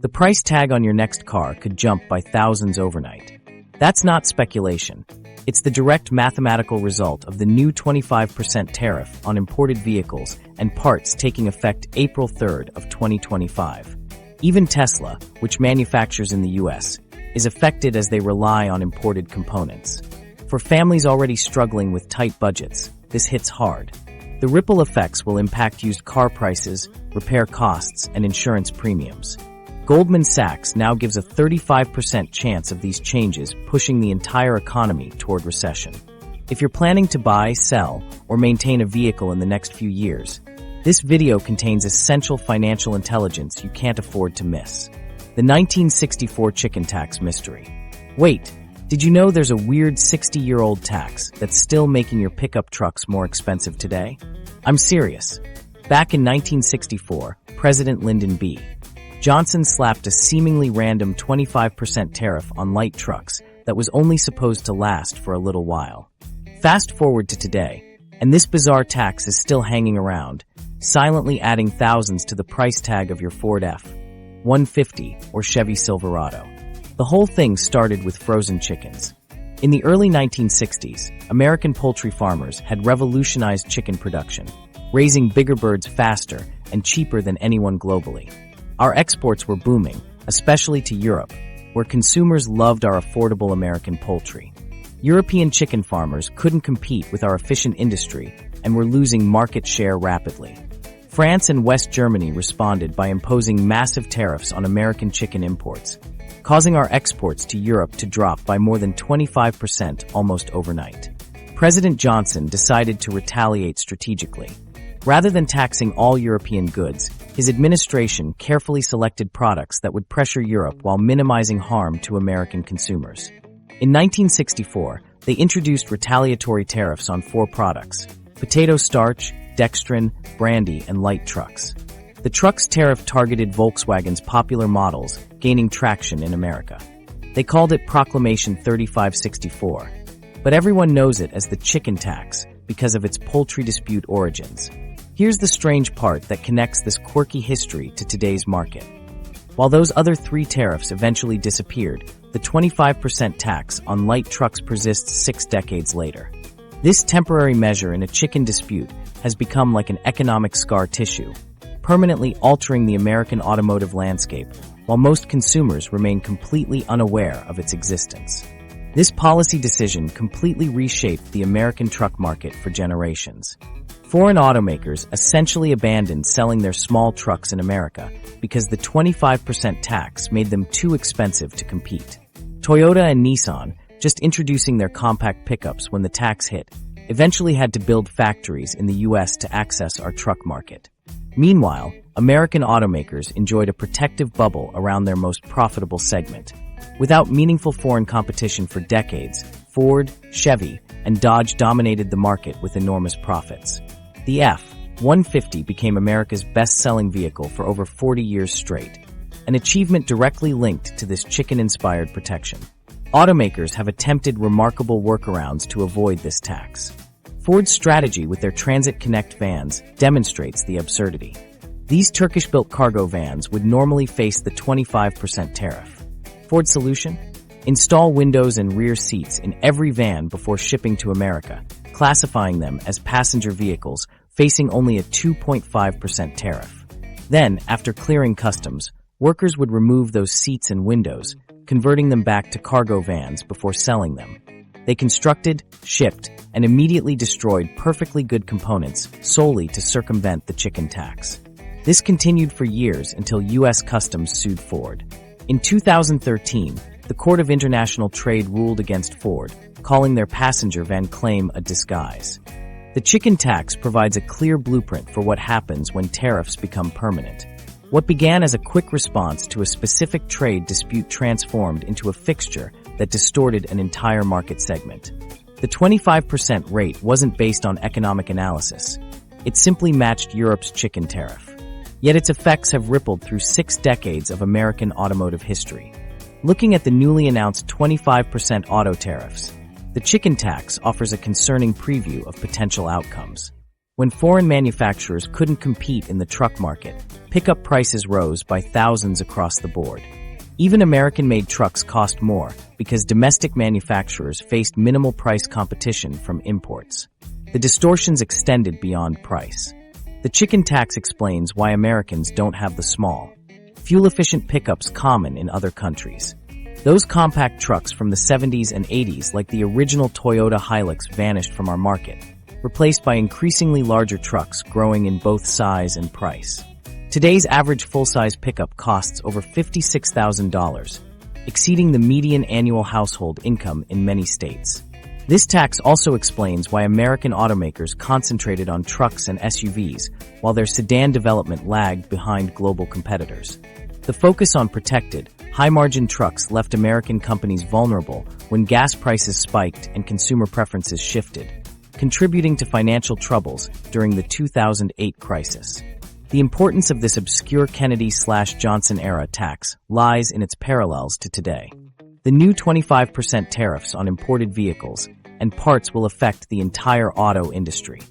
The price tag on your next car could jump by thousands overnight. That's not speculation. It's the direct mathematical result of the new 25% tariff on imported vehicles and parts taking effect April 3rd of 2025. Even Tesla, which manufactures in the US, is affected as they rely on imported components. For families already struggling with tight budgets, this hits hard. The ripple effects will impact used car prices, repair costs, and insurance premiums. Goldman Sachs now gives a 35% chance of these changes pushing the entire economy toward recession. If you're planning to buy, sell, or maintain a vehicle in the next few years, this video contains essential financial intelligence you can't afford to miss. The 1964 chicken tax mystery. Wait, did you know there's a weird 60-year-old tax that's still making your pickup trucks more expensive today? I'm serious. Back in 1964, President Lyndon B. Johnson slapped a seemingly random 25% tariff on light trucks that was only supposed to last for a little while. Fast forward to today, and this bizarre tax is still hanging around, silently adding thousands to the price tag of your Ford F-150 or Chevy Silverado. The whole thing started with frozen chickens. In the early 1960s, American poultry farmers had revolutionized chicken production, raising bigger birds faster and cheaper than anyone globally. Our exports were booming, especially to Europe, where consumers loved our affordable American poultry. European chicken farmers couldn't compete with our efficient industry and were losing market share rapidly. France and West Germany responded by imposing massive tariffs on American chicken imports, causing our exports to Europe to drop by more than 25% almost overnight. President Johnson decided to retaliate strategically. Rather than taxing all European goods, his administration carefully selected products that would pressure Europe while minimizing harm to American consumers. In 1964, they introduced retaliatory tariffs on 4 products: potato starch, dextrin, brandy, and light trucks. The trucks tariff targeted Volkswagen's popular models, gaining traction in America. They called it Proclamation 3564, but everyone knows it as the chicken tax because of its poultry dispute origins. Here's the strange part that connects this quirky history to today's market. While those other 3 tariffs eventually disappeared, the 25% tax on light trucks persists 6 decades later. This temporary measure in a chicken dispute has become like an economic scar tissue, permanently altering the American automotive landscape, while most consumers remain completely unaware of its existence. This policy decision completely reshaped the American truck market for generations. Foreign automakers essentially abandoned selling their small trucks in America because the 25% tax made them too expensive to compete. Toyota and Nissan, just introducing their compact pickups when the tax hit, eventually had to build factories in the US to access our truck market. Meanwhile, American automakers enjoyed a protective bubble around their most profitable segment. Without meaningful foreign competition for decades, Ford, Chevy, and Dodge dominated the market with enormous profits. The F-150 became America's best-selling vehicle for over 40 years straight, an achievement directly linked to this chicken-inspired protection. Automakers have attempted remarkable workarounds to avoid this tax. Ford's strategy with their Transit Connect vans demonstrates the absurdity. These Turkish-built cargo vans would normally face the 25% tariff. Ford's solution? Install windows and rear seats in every van before shipping to America, classifying them as passenger vehicles facing only a 2.5% tariff. Then, after clearing customs, workers would remove those seats and windows, converting them back to cargo vans before selling them. They constructed, shipped, and immediately destroyed perfectly good components solely to circumvent the chicken tax. This continued for years until U.S. Customs sued Ford. In 2013, the Court of International Trade ruled against Ford, calling their passenger van claim a disguise. The chicken tax provides a clear blueprint for what happens when tariffs become permanent. What began as a quick response to a specific trade dispute transformed into a fixture that distorted an entire market segment. The 25% rate wasn't based on economic analysis. It simply matched Europe's chicken tariff. Yet its effects have rippled through 6 decades of American automotive history. Looking at the newly announced 25% auto tariffs, the chicken tax offers a concerning preview of potential outcomes. When foreign manufacturers couldn't compete in the truck market, pickup prices rose by thousands across the board. Even American-made trucks cost more because domestic manufacturers faced minimal price competition from imports. The distortions extended beyond price. The chicken tax explains why Americans don't have the small, fuel-efficient pickups common in other countries. Those compact trucks from the 70s and 80s, like the original Toyota Hilux, vanished from our market, replaced by increasingly larger trucks growing in both size and price. Today's average full-size pickup costs over $56,000, exceeding the median annual household income in many states. This tax also explains why American automakers concentrated on trucks and SUVs, while their sedan development lagged behind global competitors. The focus on protected, high-margin trucks left American companies vulnerable when gas prices spiked and consumer preferences shifted, contributing to financial troubles during the 2008 crisis. The importance of this obscure Kennedy/Johnson-era tax lies in its parallels to today. The new 25% tariffs on imported vehicles and parts will affect the entire auto industry.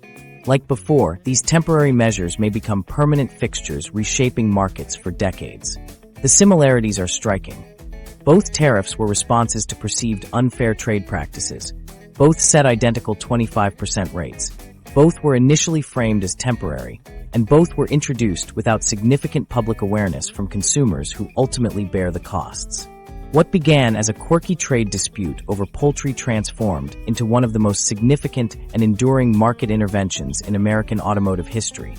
Like before, these temporary measures may become permanent fixtures reshaping markets for decades. The similarities are striking. Both tariffs were responses to perceived unfair trade practices. Both set identical 25% rates. Both were initially framed as temporary, and both were introduced without significant public awareness from consumers who ultimately bear the costs. What began as a quirky trade dispute over poultry transformed into one of the most significant and enduring market interventions in American automotive history,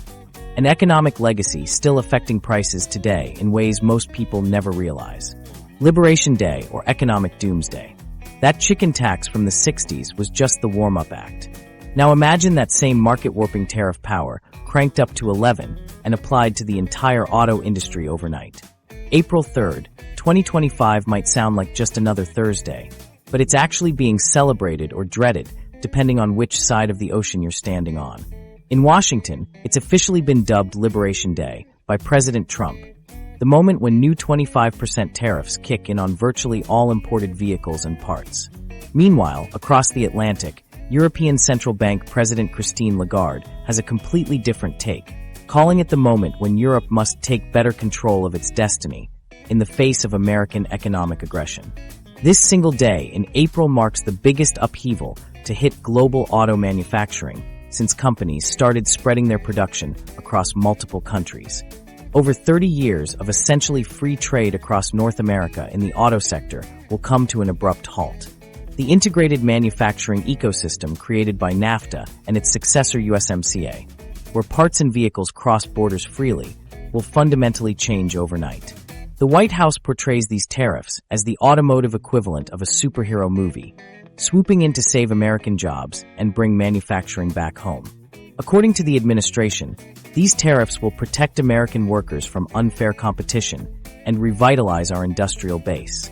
an economic legacy still affecting prices today in ways most people never realize. Liberation Day, or economic doomsday. That chicken tax from the 60s was just the warm-up act. Now imagine that same market-warping tariff power cranked up to 11 and applied to the entire auto industry overnight. April 3rd, 2025 might sound like just another Thursday, but it's actually being celebrated or dreaded depending on which side of the ocean you're standing on. In Washington, it's officially been dubbed Liberation Day by President Trump, the moment when new 25% tariffs kick in on virtually all imported vehicles and parts. Meanwhile, across the Atlantic, European Central Bank President Christine Lagarde has a completely different take, calling it the moment when Europe must take better control of its destiny in the face of American economic aggression. This single day in April marks the biggest upheaval to hit global auto manufacturing since companies started spreading their production across multiple countries. Over 30 years of essentially free trade across North America in the auto sector will come to an abrupt halt. The integrated manufacturing ecosystem created by NAFTA and its successor USMCA, where parts and vehicles cross borders freely, will fundamentally change overnight. The White House portrays these tariffs as the automotive equivalent of a superhero movie, swooping in to save American jobs and bring manufacturing back home. According to the administration, these tariffs will protect American workers from unfair competition and revitalize our industrial base.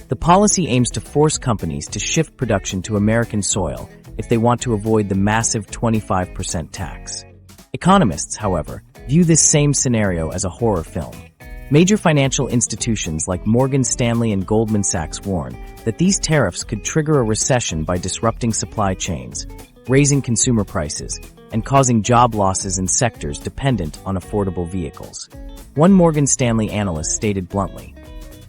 The policy aims to force companies to shift production to American soil if they want to avoid the massive 25% tax. Economists, however, view this same scenario as a horror film. Major financial institutions like Morgan Stanley and Goldman Sachs warn that these tariffs could trigger a recession by disrupting supply chains, raising consumer prices, and causing job losses in sectors dependent on affordable vehicles. One Morgan Stanley analyst stated bluntly,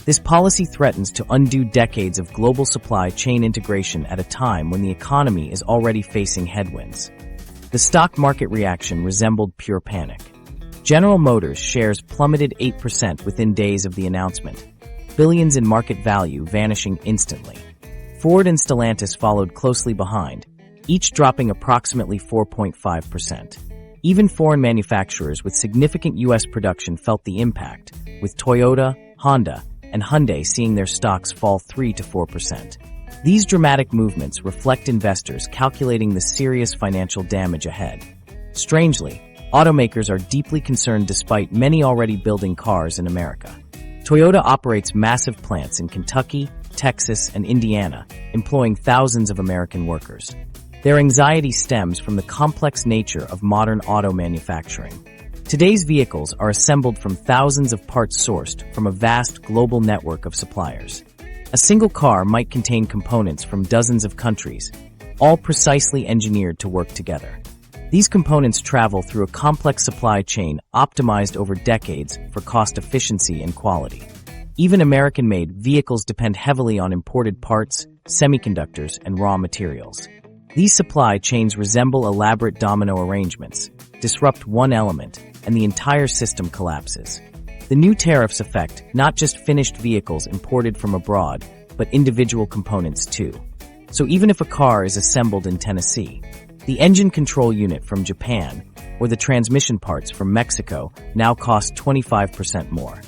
"This policy threatens to undo decades of global supply chain integration at a time when the economy is already facing headwinds." The stock market reaction resembled pure panic. General Motors shares plummeted 8% within days of the announcement, billions in market value vanishing instantly. Ford and Stellantis followed closely behind, each dropping approximately 4.5%. Even foreign manufacturers with significant U.S. production felt the impact, with Toyota, Honda, and Hyundai seeing their stocks fall 3 to 4%. These dramatic movements reflect investors calculating the serious financial damage ahead. Strangely, automakers are deeply concerned despite many already building cars in America. Toyota operates massive plants in Kentucky, Texas, and Indiana, employing thousands of American workers. Their anxiety stems from the complex nature of modern auto manufacturing. Today's vehicles are assembled from thousands of parts sourced from a vast global network of suppliers. A single car might contain components from dozens of countries, all precisely engineered to work together. These components travel through a complex supply chain optimized over decades for cost efficiency and quality. Even American-made vehicles depend heavily on imported parts, semiconductors, and raw materials. These supply chains resemble elaborate domino arrangements, disrupt one element, and the entire system collapses. The new tariffs affect not just finished vehicles imported from abroad, but individual components too. So even if a car is assembled in Tennessee, the engine control unit from Japan or the transmission parts from Mexico now cost 25% more.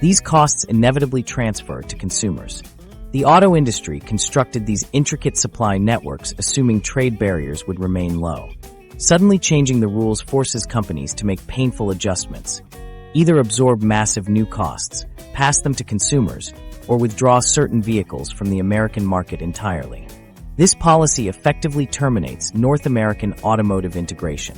These costs inevitably transfer to consumers. The auto industry constructed these intricate supply networks assuming trade barriers would remain low. Suddenly changing the rules forces companies to make painful adjustments. Either absorb massive new costs, pass them to consumers, or withdraw certain vehicles from the American market entirely. This policy effectively terminates North American automotive integration.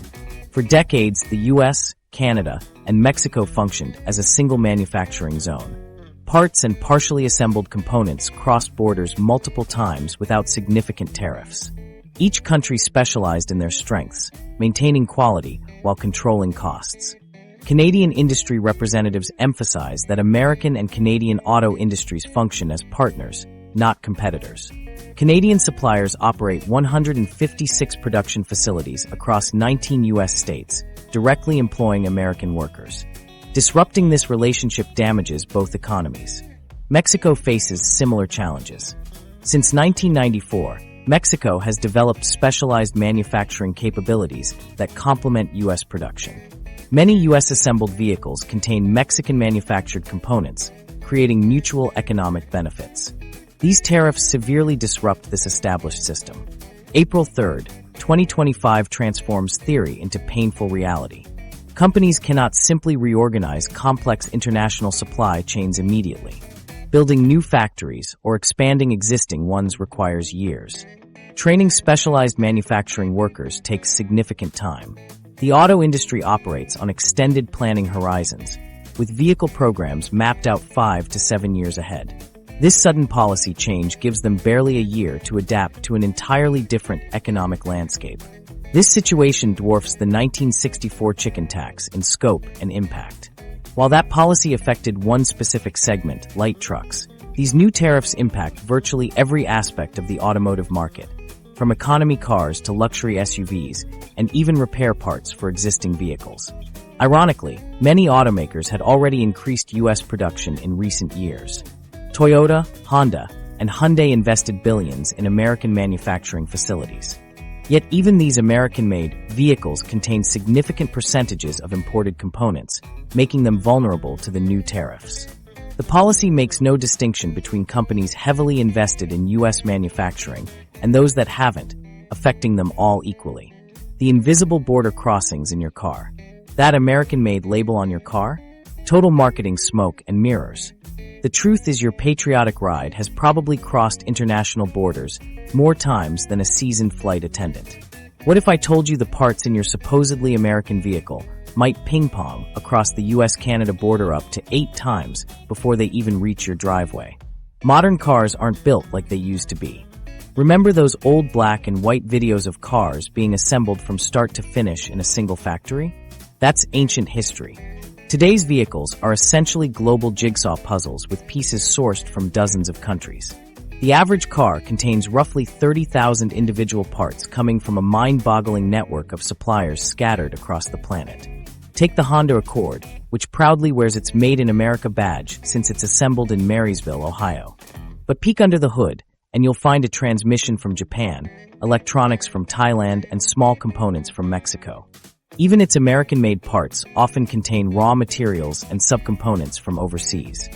For decades, the US, Canada, and Mexico functioned as a single manufacturing zone. Parts and partially assembled components crossed borders multiple times without significant tariffs. Each country specialized in their strengths, maintaining quality while controlling costs. Canadian industry representatives emphasize that American and Canadian auto industries function as partners, not competitors. Canadian suppliers operate 156 production facilities across 19 U.S. states, directly employing American workers. Disrupting this relationship damages both economies. Mexico faces similar challenges. Since 1994, Mexico has developed specialized manufacturing capabilities that complement U.S. production. Many U.S.-assembled vehicles contain Mexican-manufactured components, creating mutual economic benefits. These tariffs severely disrupt this established system. April 3, 2025 transforms theory into painful reality. Companies cannot simply reorganize complex international supply chains immediately. Building new factories or expanding existing ones requires years. Training specialized manufacturing workers takes significant time. The auto industry operates on extended planning horizons, with vehicle programs mapped out 5 to 7 years ahead. This sudden policy change gives them barely a year to adapt to an entirely different economic landscape. This situation dwarfs the 1964 chicken tax in scope and impact. While that policy affected one specific segment, light trucks, these new tariffs impact virtually every aspect of the automotive market, from economy cars to luxury SUVs, and even repair parts for existing vehicles. Ironically, many automakers had already increased U.S. production in recent years. Toyota, Honda, and Hyundai invested billions in American manufacturing facilities. Yet even these American-made vehicles contain significant percentages of imported components, making them vulnerable to the new tariffs. The policy makes no distinction between companies heavily invested in U.S. manufacturing and those that haven't, affecting them all equally. The invisible border crossings in your car. That American-made label on your car? Total marketing smoke and mirrors. The truth is your patriotic ride has probably crossed international borders more times than a seasoned flight attendant. What if I told you the parts in your supposedly American vehicle might ping-pong across the US-Canada border up to 8 times before they even reach your driveway? Modern cars aren't built like they used to be. Remember those old black and white videos of cars being assembled from start to finish in a single factory? That's ancient history. Today's vehicles are essentially global jigsaw puzzles with pieces sourced from dozens of countries. The average car contains roughly 30,000 individual parts coming from a mind-boggling network of suppliers scattered across the planet. Take the Honda Accord, which proudly wears its Made in America badge since it's assembled in Marysville, Ohio. But peek under the hood, and you'll find a transmission from Japan, electronics from Thailand, and small components from Mexico. Even its American-made parts often contain raw materials and subcomponents from overseas.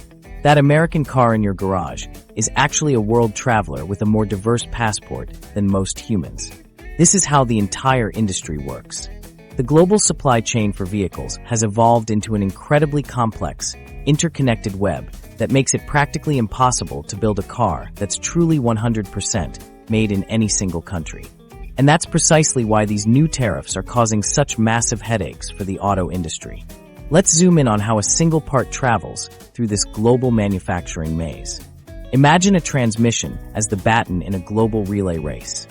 That American car in your garage is actually a world traveler with a more diverse passport than most humans. This is how the entire industry works. The global supply chain for vehicles has evolved into an incredibly complex, interconnected web that makes it practically impossible to build a car that's truly 100% made in any single country. And that's precisely why these new tariffs are causing such massive headaches for the auto industry. Let's zoom in on how a single part travels through this global manufacturing maze. Imagine a transmission as the baton in a global relay race.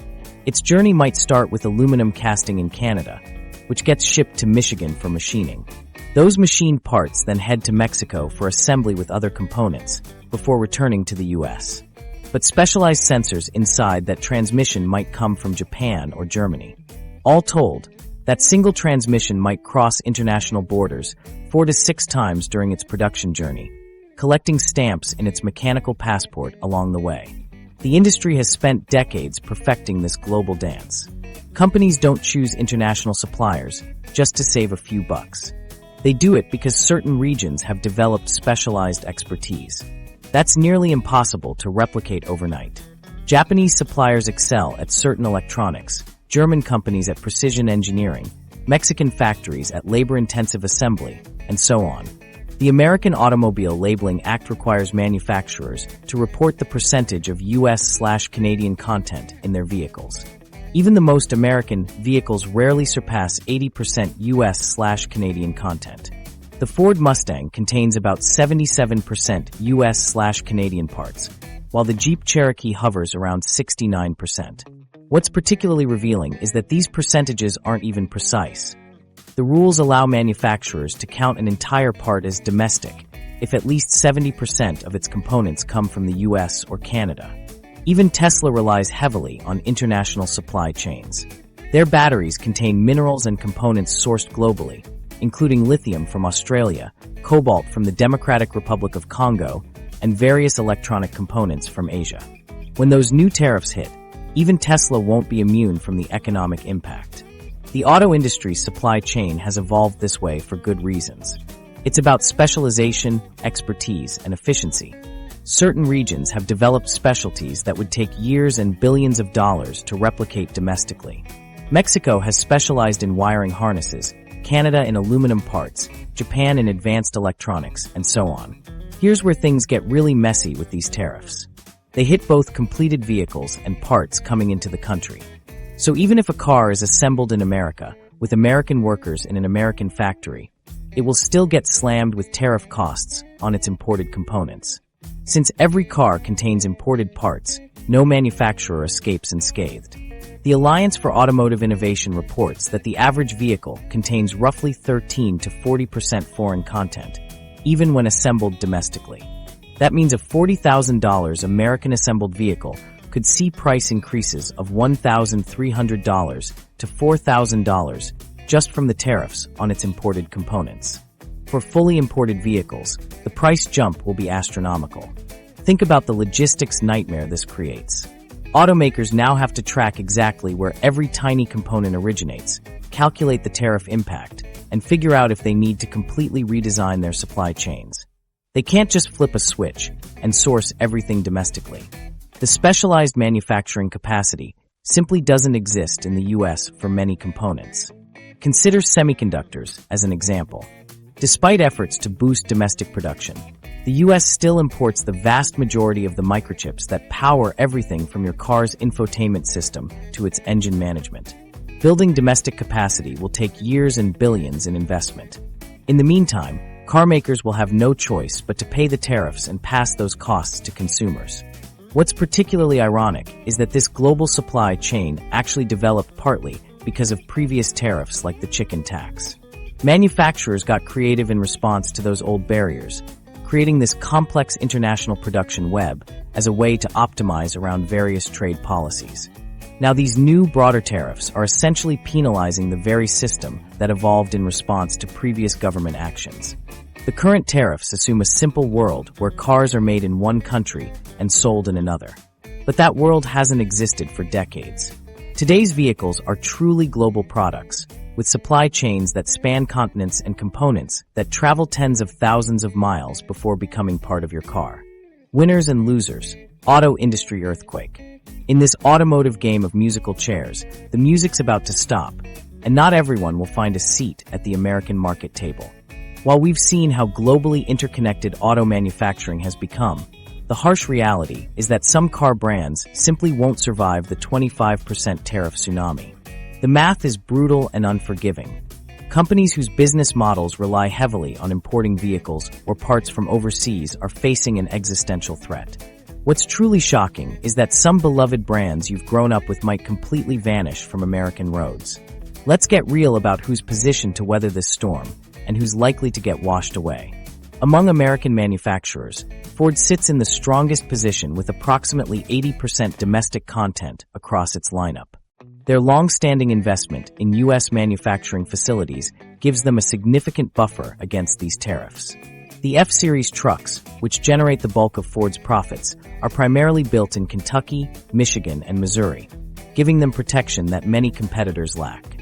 Its journey might start with aluminum casting in Canada, which gets shipped to Michigan for machining. Those machined parts then head to Mexico for assembly with other components, before returning to the US. But specialized sensors inside that transmission might come from Japan or Germany. All told, that single transmission might cross international borders 4 to 6 times during its production journey, collecting stamps in its mechanical passport along the way. The industry has spent decades perfecting this global dance. Companies don't choose international suppliers just to save a few bucks. They do it because certain regions have developed specialized expertise. That's nearly impossible to replicate overnight. Japanese suppliers excel at certain electronics, German companies at precision engineering, Mexican factories at labor-intensive assembly, and so on. The American Automobile Labeling Act requires manufacturers to report the percentage of US/Canadian content in their vehicles. Even the most American vehicles rarely surpass 80% US/Canadian content. The Ford Mustang contains about 77% US/Canadian parts, while the Jeep Cherokee hovers around 69%. What's particularly revealing is that these percentages aren't even precise. The rules allow manufacturers to count an entire part as domestic if at least 70% of its components come from the US or Canada. Even Tesla relies heavily on international supply chains. Their batteries contain minerals and components sourced globally, including lithium from Australia, cobalt from the Democratic Republic of Congo, and various electronic components from Asia. When those new tariffs hit, even Tesla won't be immune from the economic impact. The auto industry's supply chain has evolved this way for good reasons. It's about specialization, expertise, and efficiency. Certain regions have developed specialties that would take years and billions of dollars to replicate domestically. Mexico has specialized in wiring harnesses, Canada in aluminum parts, Japan in advanced electronics, and so on. Here's where things get really messy with these tariffs. They hit both completed vehicles and parts coming into the country. So even if a car is assembled in America, with American workers in an American factory, it will still get slammed with tariff costs on its imported components. Since every car contains imported parts, no manufacturer escapes unscathed. The Alliance for Automotive Innovation reports that the average vehicle contains roughly 13 to 40% foreign content, even when assembled domestically. That means a $40,000 American-assembled vehicle could see price increases of $1,300 to $4,000 just from the tariffs on its imported components. For fully imported vehicles, the price jump will be astronomical. Think about the logistics nightmare this creates. Automakers now have to track exactly where every tiny component originates, calculate the tariff impact, and figure out if they need to completely redesign their supply chains. They can't just flip a switch and source everything domestically. The specialized manufacturing capacity simply doesn't exist in the US for many components. Consider semiconductors as an example. Despite efforts to boost domestic production, the US still imports the vast majority of the microchips that power everything from your car's infotainment system to its engine management. Building domestic capacity will take years and billions in investment. In the meantime, car makers will have no choice but to pay the tariffs and pass those costs to consumers. What's particularly ironic is that this global supply chain actually developed partly because of previous tariffs like the chicken tax. Manufacturers got creative in response to those old barriers, creating this complex international production web as a way to optimize around various trade policies. Now, these new, broader tariffs are essentially penalizing the very system that evolved in response to previous government actions. The current tariffs assume a simple world where cars are made in one country and sold in another. But that world hasn't existed for decades. Today's vehicles are truly global products, with supply chains that span continents and components that travel tens of thousands of miles before becoming part of your car. Winners and losers, auto industry earthquake. In this automotive game of musical chairs, the music's about to stop, and not everyone will find a seat at the American market table. While we've seen how globally interconnected auto manufacturing has become, the harsh reality is that some car brands simply won't survive the 25% tariff tsunami. The math is brutal and unforgiving. Companies whose business models rely heavily on importing vehicles or parts from overseas are facing an existential threat. What's truly shocking is that some beloved brands you've grown up with might completely vanish from American roads. Let's get real about who's positioned to weather this storm and who's likely to get washed away. Among American manufacturers, Ford sits in the strongest position with approximately 80% domestic content across its lineup. Their long-standing investment in U.S. manufacturing facilities gives them a significant buffer against these tariffs. The F-Series trucks, which generate the bulk of Ford's profits, are primarily built in Kentucky, Michigan, and Missouri, giving them protection that many competitors lack.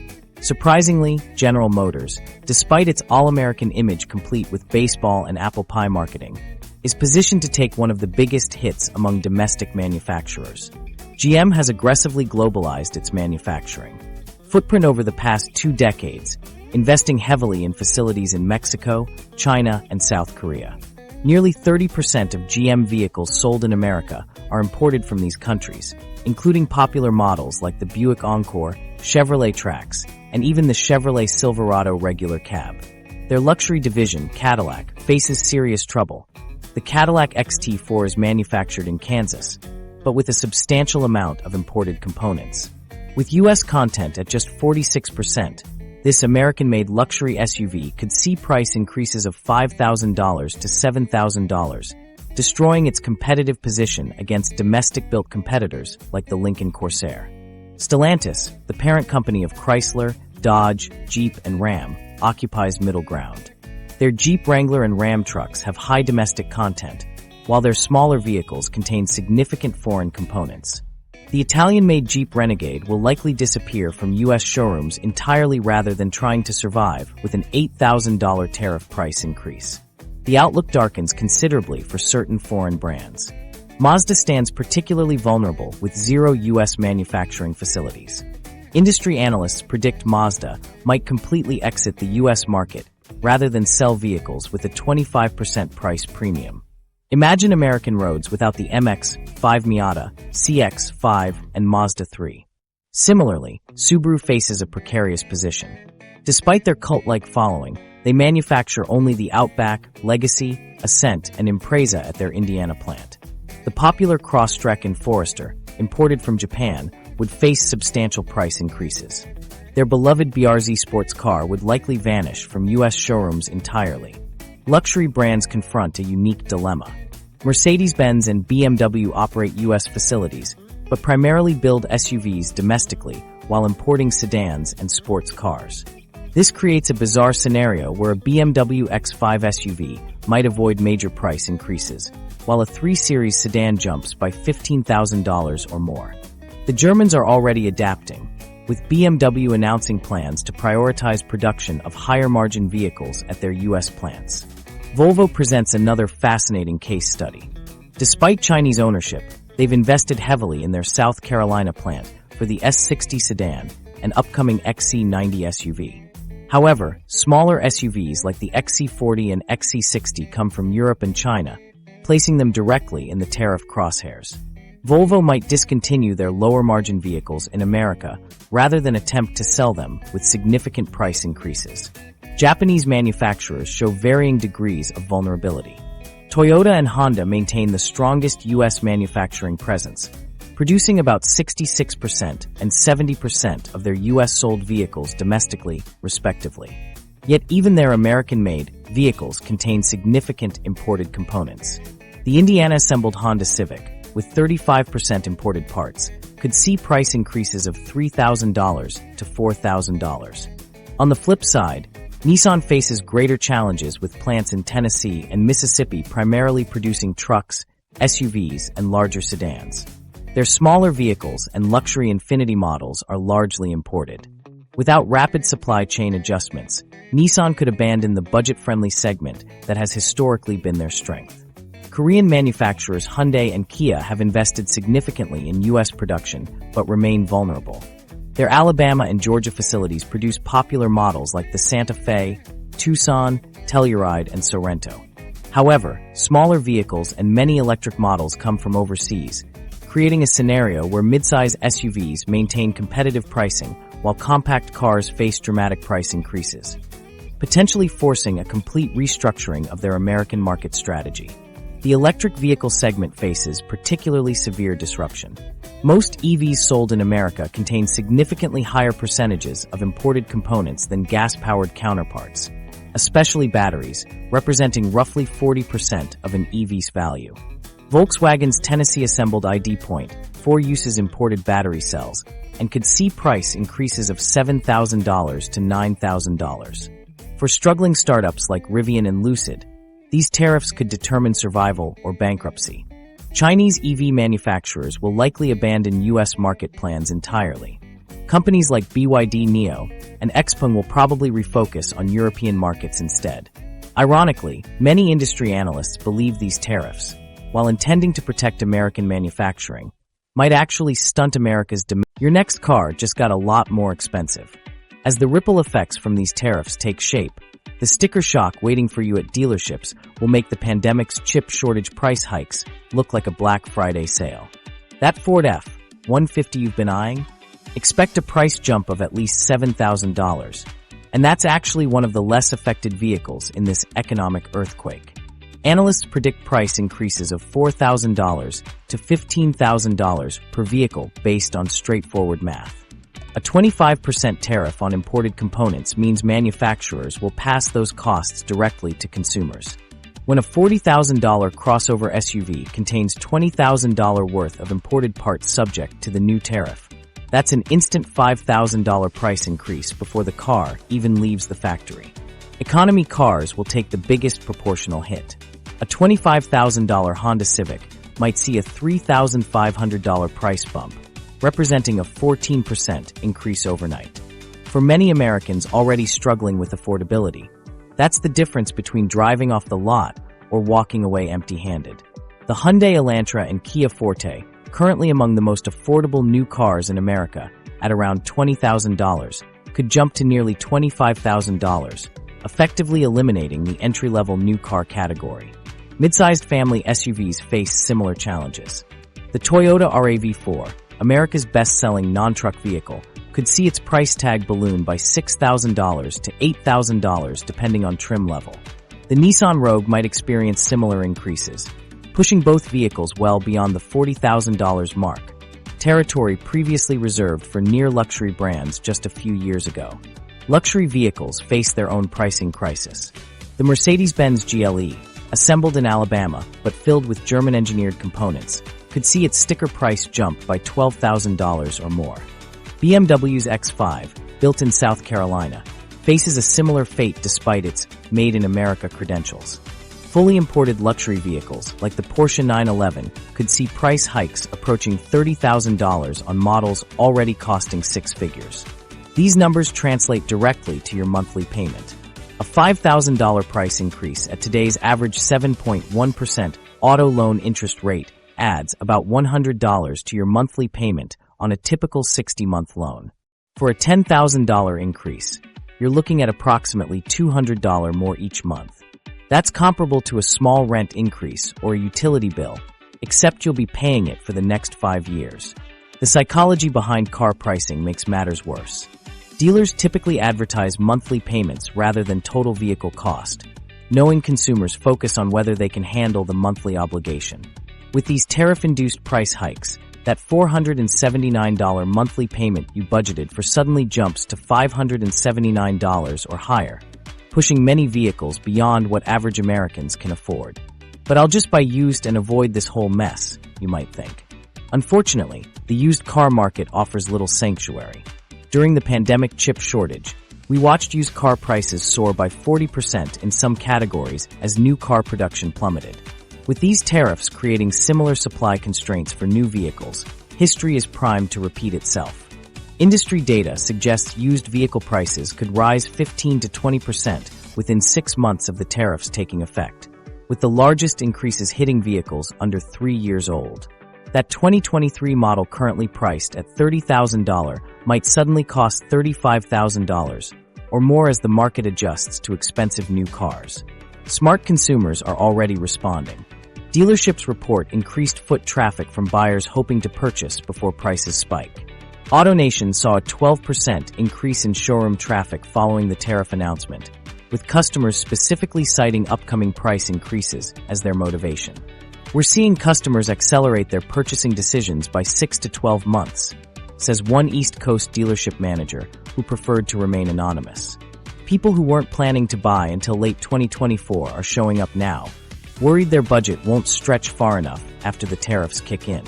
Surprisingly, General Motors, despite its all-American image complete with baseball and apple pie marketing, is positioned to take one of the biggest hits among domestic manufacturers. GM has aggressively globalized its manufacturing footprint over the past 2 decades, investing heavily in facilities in Mexico, China, and South Korea. Nearly 30% of GM vehicles sold in America are imported from these countries, including popular models like the Buick Encore, Chevrolet Trax, and even the Chevrolet Silverado regular cab. Their luxury division, Cadillac, faces serious trouble. The Cadillac XT4 is manufactured in Kansas, but with a substantial amount of imported components. With U.S. content at just 46%, this American-made luxury SUV could see price increases of $5,000 to $7,000, destroying its competitive position against domestic-built competitors like the Lincoln Corsair. Stellantis, the parent company of Chrysler, Dodge, Jeep, and Ram, occupies middle ground. Their Jeep Wrangler and Ram trucks have high domestic content, while their smaller vehicles contain significant foreign components. The Italian-made Jeep Renegade will likely disappear from U.S. showrooms entirely rather than trying to survive with an $8,000 tariff price increase. The outlook darkens considerably for certain foreign brands. Mazda stands particularly vulnerable with 0 U.S. manufacturing facilities. Industry analysts predict Mazda might completely exit the U.S. market rather than sell vehicles with a 25% price premium. Imagine American roads without the MX-5 Miata, CX-5, and Mazda 3. Similarly, Subaru faces a precarious position. Despite their cult-like following, they manufacture only the Outback, Legacy, Ascent, and Impreza at their Indiana plant. The popular Crosstrek and Forester, imported from Japan, would face substantial price increases. Their beloved BRZ sports car would likely vanish from U.S. showrooms entirely. Luxury brands confront a unique dilemma. Mercedes-Benz and BMW operate U.S. facilities, but primarily build SUVs domestically while importing sedans and sports cars. This creates a bizarre scenario where a BMW X5 SUV might avoid major price increases, while a 3 Series sedan jumps by $15,000 or more. The Germans are already adapting, with BMW announcing plans to prioritize production of higher-margin vehicles at their U.S. plants. Volvo presents another fascinating case study. Despite Chinese ownership, they've invested heavily in their South Carolina plant for the S60 sedan and upcoming XC90 SUV. However, smaller SUVs like the XC40 and XC60 come from Europe and China, placing them directly in the tariff crosshairs. Volvo might discontinue their lower-margin vehicles in America rather than attempt to sell them with significant price increases. Japanese manufacturers show varying degrees of vulnerability. Toyota and Honda maintain the strongest U.S. manufacturing presence, producing about 66% and 70% of their U.S. sold vehicles domestically, respectively. Yet even their American-made vehicles contain significant imported components. The Indiana-assembled Honda Civic, with 35% imported parts, could see price increases of $3,000 to $4,000. On the flip side, Nissan faces greater challenges with plants in Tennessee and Mississippi primarily producing trucks, SUVs, and larger sedans. Their smaller vehicles and luxury Infiniti models are largely imported. Without rapid supply chain adjustments, Nissan could abandon the budget-friendly segment that has historically been their strength. Korean manufacturers Hyundai and Kia have invested significantly in U.S. production but remain vulnerable. Their Alabama and Georgia facilities produce popular models like the Santa Fe, Tucson, Telluride, and Sorento. However, smaller vehicles and many electric models come from overseas, creating a scenario where midsize SUVs maintain competitive pricing while compact cars face dramatic price increases, potentially forcing a complete restructuring of their American market strategy. The electric vehicle segment faces particularly severe disruption. Most EVs sold in America contain significantly higher percentages of imported components than gas-powered counterparts, especially batteries, representing roughly 40% of an EV's value. Volkswagen's Tennessee-assembled ID Point 4 uses imported battery cells and could see price increases of $7,000 to $9,000. For struggling startups like Rivian and Lucid, these tariffs could determine survival or bankruptcy. Chinese EV manufacturers will likely abandon U.S. market plans entirely. Companies like BYD Neo and Xpeng will probably refocus on European markets instead. Ironically, many industry analysts believe these tariffs, while intending to protect American manufacturing, might actually stunt America's demand. Your next car just got a lot more expensive. As the ripple effects from these tariffs take shape, the sticker shock waiting for you at dealerships will make the pandemic's chip shortage price hikes look like a Black Friday sale. That Ford F-150 you've been eyeing? Expect a price jump of at least $7,000, and that's actually one of the less affected vehicles in this economic earthquake. Analysts predict price increases of $4,000 to $15,000 per vehicle based on straightforward math. A 25% tariff on imported components means manufacturers will pass those costs directly to consumers. When a $40,000 crossover SUV contains $20,000 worth of imported parts subject to the new tariff, that's an instant $5,000 price increase before the car even leaves the factory. Economy cars will take the biggest proportional hit. A $25,000 Honda Civic might see a $3,500 price bump, representing a 14% increase overnight. For many Americans already struggling with affordability, that's the difference between driving off the lot or walking away empty-handed. The Hyundai Elantra and Kia Forte, currently among the most affordable new cars in America at around $20,000, could jump to nearly $25,000, effectively eliminating the entry-level new car category. Mid-sized family SUVs face similar challenges. The Toyota RAV4, America's best-selling non-truck vehicle, could see its price tag balloon by $6,000 to $8,000 depending on trim level. The Nissan Rogue might experience similar increases, pushing both vehicles well beyond the $40,000 mark, territory previously reserved for near-luxury brands just a few years ago. Luxury vehicles face their own pricing crisis. The Mercedes-Benz GLE, assembled in Alabama but filled with German-engineered components, could see its sticker price jump by $12,000 or more. BMW's X5, built in South Carolina, faces a similar fate despite its Made in America credentials. Fully imported luxury vehicles, like the Porsche 911, could see price hikes approaching $30,000 on models already costing six figures. These numbers translate directly to your monthly payment. A $5,000 price increase at today's average 7.1% auto loan interest rate adds about $100 to your monthly payment on a typical 60-month loan. For a $10,000 increase, you're looking at approximately $200 more each month. That's comparable to a small rent increase or a utility bill, except you'll be paying it for the next 5 years. The psychology behind car pricing makes matters worse. Dealers typically advertise monthly payments rather than total vehicle cost, knowing consumers focus on whether they can handle the monthly obligation. With these tariff-induced price hikes, that $479 monthly payment you budgeted for suddenly jumps to $579 or higher, pushing many vehicles beyond what average Americans can afford. But I'll just buy used and avoid this whole mess, you might think. Unfortunately, the used car market offers little sanctuary. During the pandemic chip shortage, we watched used car prices soar by 40% in some categories as new car production plummeted. With these tariffs creating similar supply constraints for new vehicles, history is primed to repeat itself. Industry data suggests used vehicle prices could rise 15 to 20% within 6 months of the tariffs taking effect, with the largest increases hitting vehicles under 3 years old. That 2023 model currently priced at $30,000 might suddenly cost $35,000 or more as the market adjusts to expensive new cars. Smart consumers are already responding. Dealerships report increased foot traffic from buyers hoping to purchase before prices spike. AutoNation saw a 12% increase in showroom traffic following the tariff announcement, with customers specifically citing upcoming price increases as their motivation. We're seeing customers accelerate their purchasing decisions by 6 to 12 months, says one East Coast dealership manager who preferred to remain anonymous. People who weren't planning to buy until late 2024 are showing up now, worried their budget won't stretch far enough after the tariffs kick in.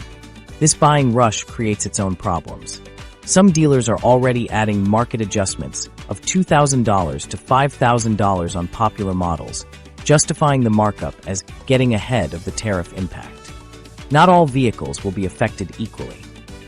This buying rush creates its own problems. Some dealers are already adding market adjustments of $2,000 to $5,000 on popular models, justifying the markup as getting ahead of the tariff impact. Not all vehicles will be affected equally.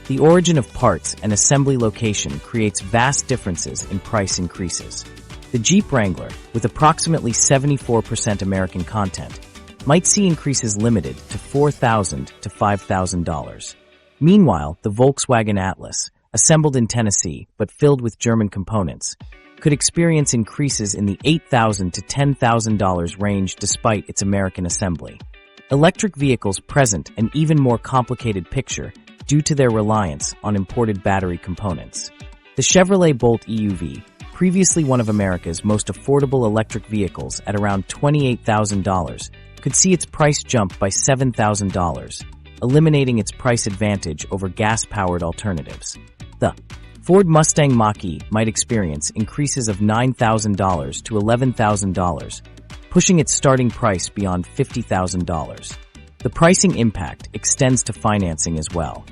The origin of parts and assembly location creates vast differences in price increases. The Jeep Wrangler, with approximately 74% American content, might see increases limited to $4,000 to $5,000. Meanwhile, the Volkswagen Atlas, assembled in Tennessee but filled with German components, could experience increases in the $8,000 to $10,000 range despite its American assembly. Electric vehicles present an even more complicated picture due to their reliance on imported battery components. The Chevrolet Bolt EUV, previously one of America's most affordable electric vehicles at around $28,000, could see its price jump by $7,000, eliminating its price advantage over gas-powered alternatives. The Ford Mustang Mach-E might experience increases of $9,000 to $11,000, pushing its starting price beyond $50,000. The pricing impact extends to financing as well.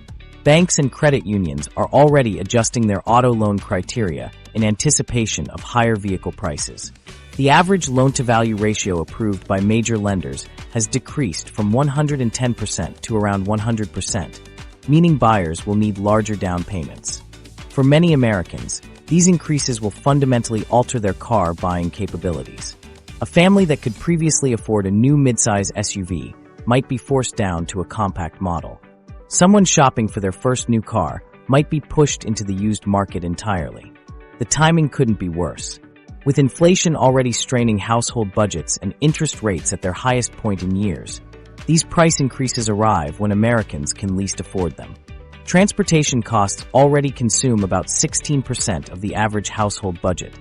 Banks and credit unions are already adjusting their auto loan criteria in anticipation of higher vehicle prices. The average loan-to-value ratio approved by major lenders has decreased from 110% to around 100%, meaning buyers will need larger down payments. For many Americans, these increases will fundamentally alter their car buying capabilities. A family that could previously afford a new midsize SUV might be forced down to a compact model. Someone shopping for their first new car might be pushed into the used market entirely. The timing couldn't be worse. With inflation already straining household budgets and interest rates at their highest point in years, these price increases arrive when Americans can least afford them. Transportation costs already consume about 16% of the average household budget,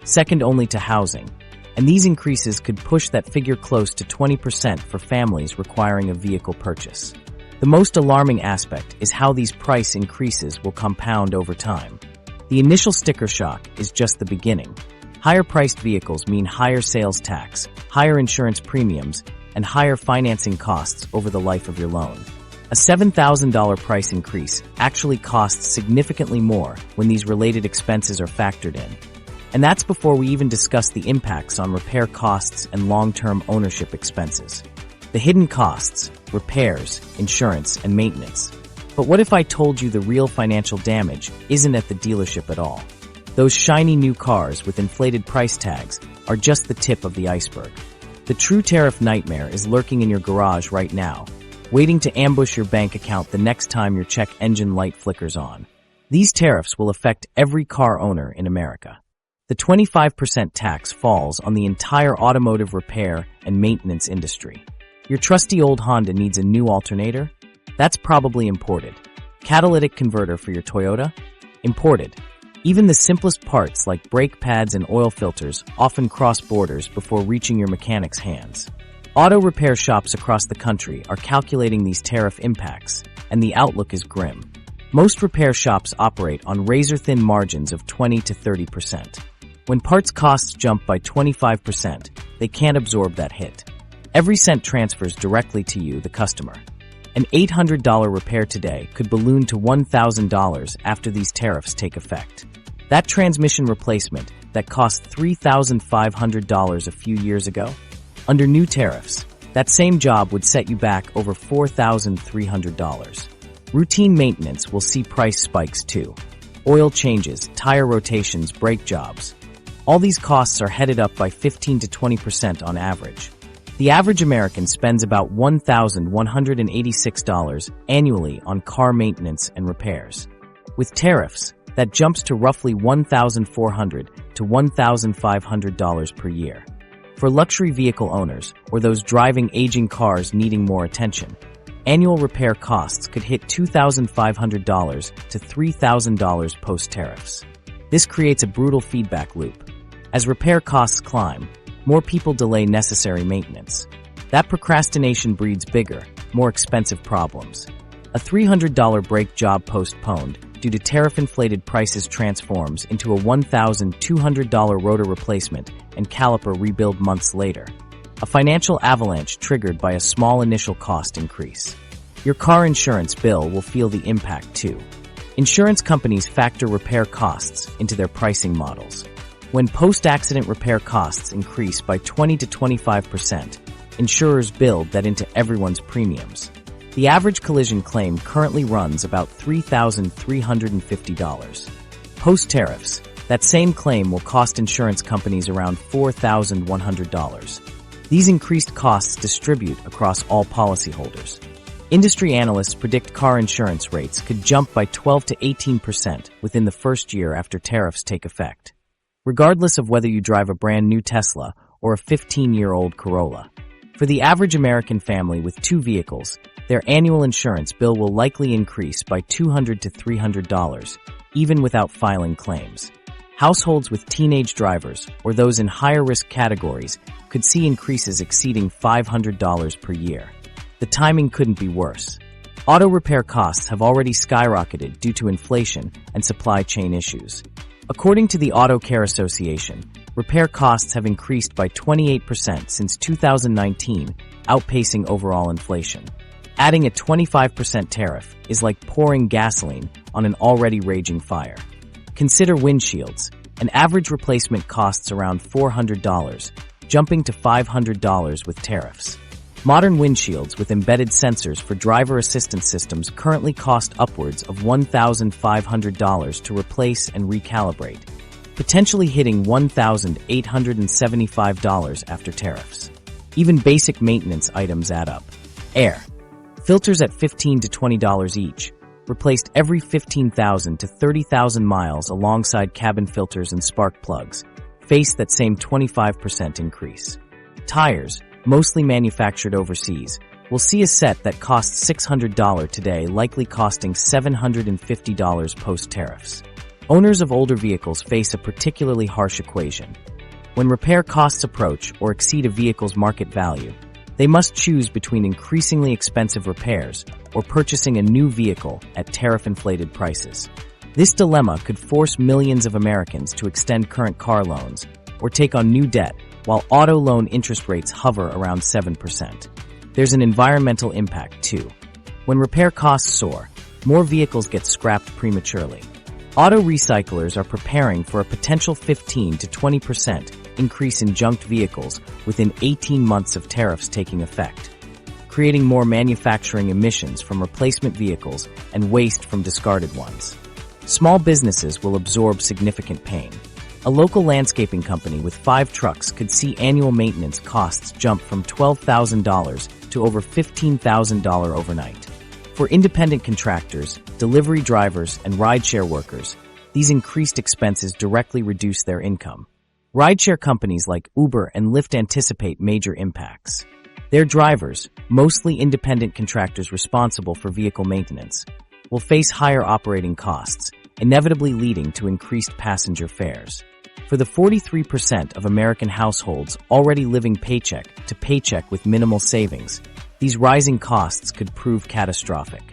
second only to housing, and these increases could push that figure close to 20% for families requiring a vehicle purchase. The most alarming aspect is how these price increases will compound over time. The initial sticker shock is just the beginning. Higher-priced vehicles mean higher sales tax, higher insurance premiums, and higher financing costs over the life of your loan. A $7,000 price increase actually costs significantly more when these related expenses are factored in. And that's before we even discuss the impacts on repair costs and long-term ownership expenses. The hidden costs, repairs, insurance, and maintenance. But what if I told you the real financial damage isn't at the dealership at all? Those shiny new cars with inflated price tags are just the tip of the iceberg. The true tariff nightmare is lurking in your garage right now, waiting to ambush your bank account the next time your check engine light flickers on. These tariffs will affect every car owner in America. The 25% tax falls on the entire automotive repair and maintenance industry. Your trusty old Honda needs a new alternator? That's probably imported. Catalytic converter for your Toyota? Imported. Even the simplest parts like brake pads and oil filters often cross borders before reaching your mechanic's hands. Auto repair shops across the country are calculating these tariff impacts, and the outlook is grim. Most repair shops operate on razor-thin margins of 20 to 30%. When parts costs jump by 25%, they can't absorb that hit. Every cent transfers directly to you, the customer. An $800 repair today could balloon to $1,000 after these tariffs take effect. That transmission replacement that cost $3,500 a few years ago? Under new tariffs, that same job would set you back over $4,300. Routine maintenance will see price spikes too. Oil changes, tire rotations, brake jobs. All these costs are headed up by 15 to 20% on average. The average American spends about $1,186 annually on car maintenance and repairs. With tariffs, that jumps to roughly $1,400 to $1,500 per year. For luxury vehicle owners, or those driving aging cars needing more attention, annual repair costs could hit $2,500 to $3,000 post-tariffs. This creates a brutal feedback loop. As repair costs climb, more people delay necessary maintenance. That procrastination breeds bigger, more expensive problems. A $300 brake job postponed due to tariff-inflated prices transforms into a $1,200 rotor replacement and caliper rebuild months later. A financial avalanche triggered by a small initial cost increase. Your car insurance bill will feel the impact too. Insurance companies factor repair costs into their pricing models. When post-accident repair costs increase by 20 to 25%, insurers build that into everyone's premiums. The average collision claim currently runs about $3,350. Post-tariffs, that same claim will cost insurance companies around $4,100. These increased costs distribute across all policyholders. Industry analysts predict car insurance rates could jump by 12 to 18% within the first year after tariffs take effect, regardless of whether you drive a brand new Tesla or a 15-year-old Corolla. For the average American family with 2 vehicles, their annual insurance bill will likely increase by $200 to $300, even without filing claims. Households with teenage drivers or those in higher risk categories could see increases exceeding $500 per year. The timing couldn't be worse. Auto repair costs have already skyrocketed due to inflation and supply chain issues. According to the Auto Care Association, repair costs have increased by 28% since 2019, outpacing overall inflation. Adding a 25% tariff is like pouring gasoline on an already raging fire. Consider windshields. An average replacement costs around $400, jumping to $500 with tariffs. Modern windshields with embedded sensors for driver assistance systems currently cost upwards of $1,500 to replace and recalibrate, potentially hitting $1,875 after tariffs. Even basic maintenance items add up. Air filters at $15 to $20 each, replaced every 15,000 to 30,000 miles alongside cabin filters and spark plugs, face that same 25% increase. Tires, mostly manufactured overseas, will see a set that costs $600 today likely costing $750 post-tariffs. Owners of older vehicles face a particularly harsh equation. When repair costs approach or exceed a vehicle's market value, they must choose between increasingly expensive repairs or purchasing a new vehicle at tariff-inflated prices. This dilemma could force millions of Americans to extend current car loans or take on new debt while auto loan interest rates hover around 7%. There's an environmental impact too. When repair costs soar, more vehicles get scrapped prematurely. Auto recyclers are preparing for a potential 15 to 20% increase in junked vehicles within 18 months of tariffs taking effect, creating more manufacturing emissions from replacement vehicles and waste from discarded ones. Small businesses will absorb significant pain. A local landscaping company with 5 trucks could see annual maintenance costs jump from $12,000 to over $15,000 overnight. For independent contractors, delivery drivers, and rideshare workers, these increased expenses directly reduce their income. Rideshare companies like Uber and Lyft anticipate major impacts. Their drivers, mostly independent contractors responsible for vehicle maintenance, will face higher operating costs, inevitably leading to increased passenger fares. For the 43% of American households already living paycheck to paycheck with minimal savings, these rising costs could prove catastrophic.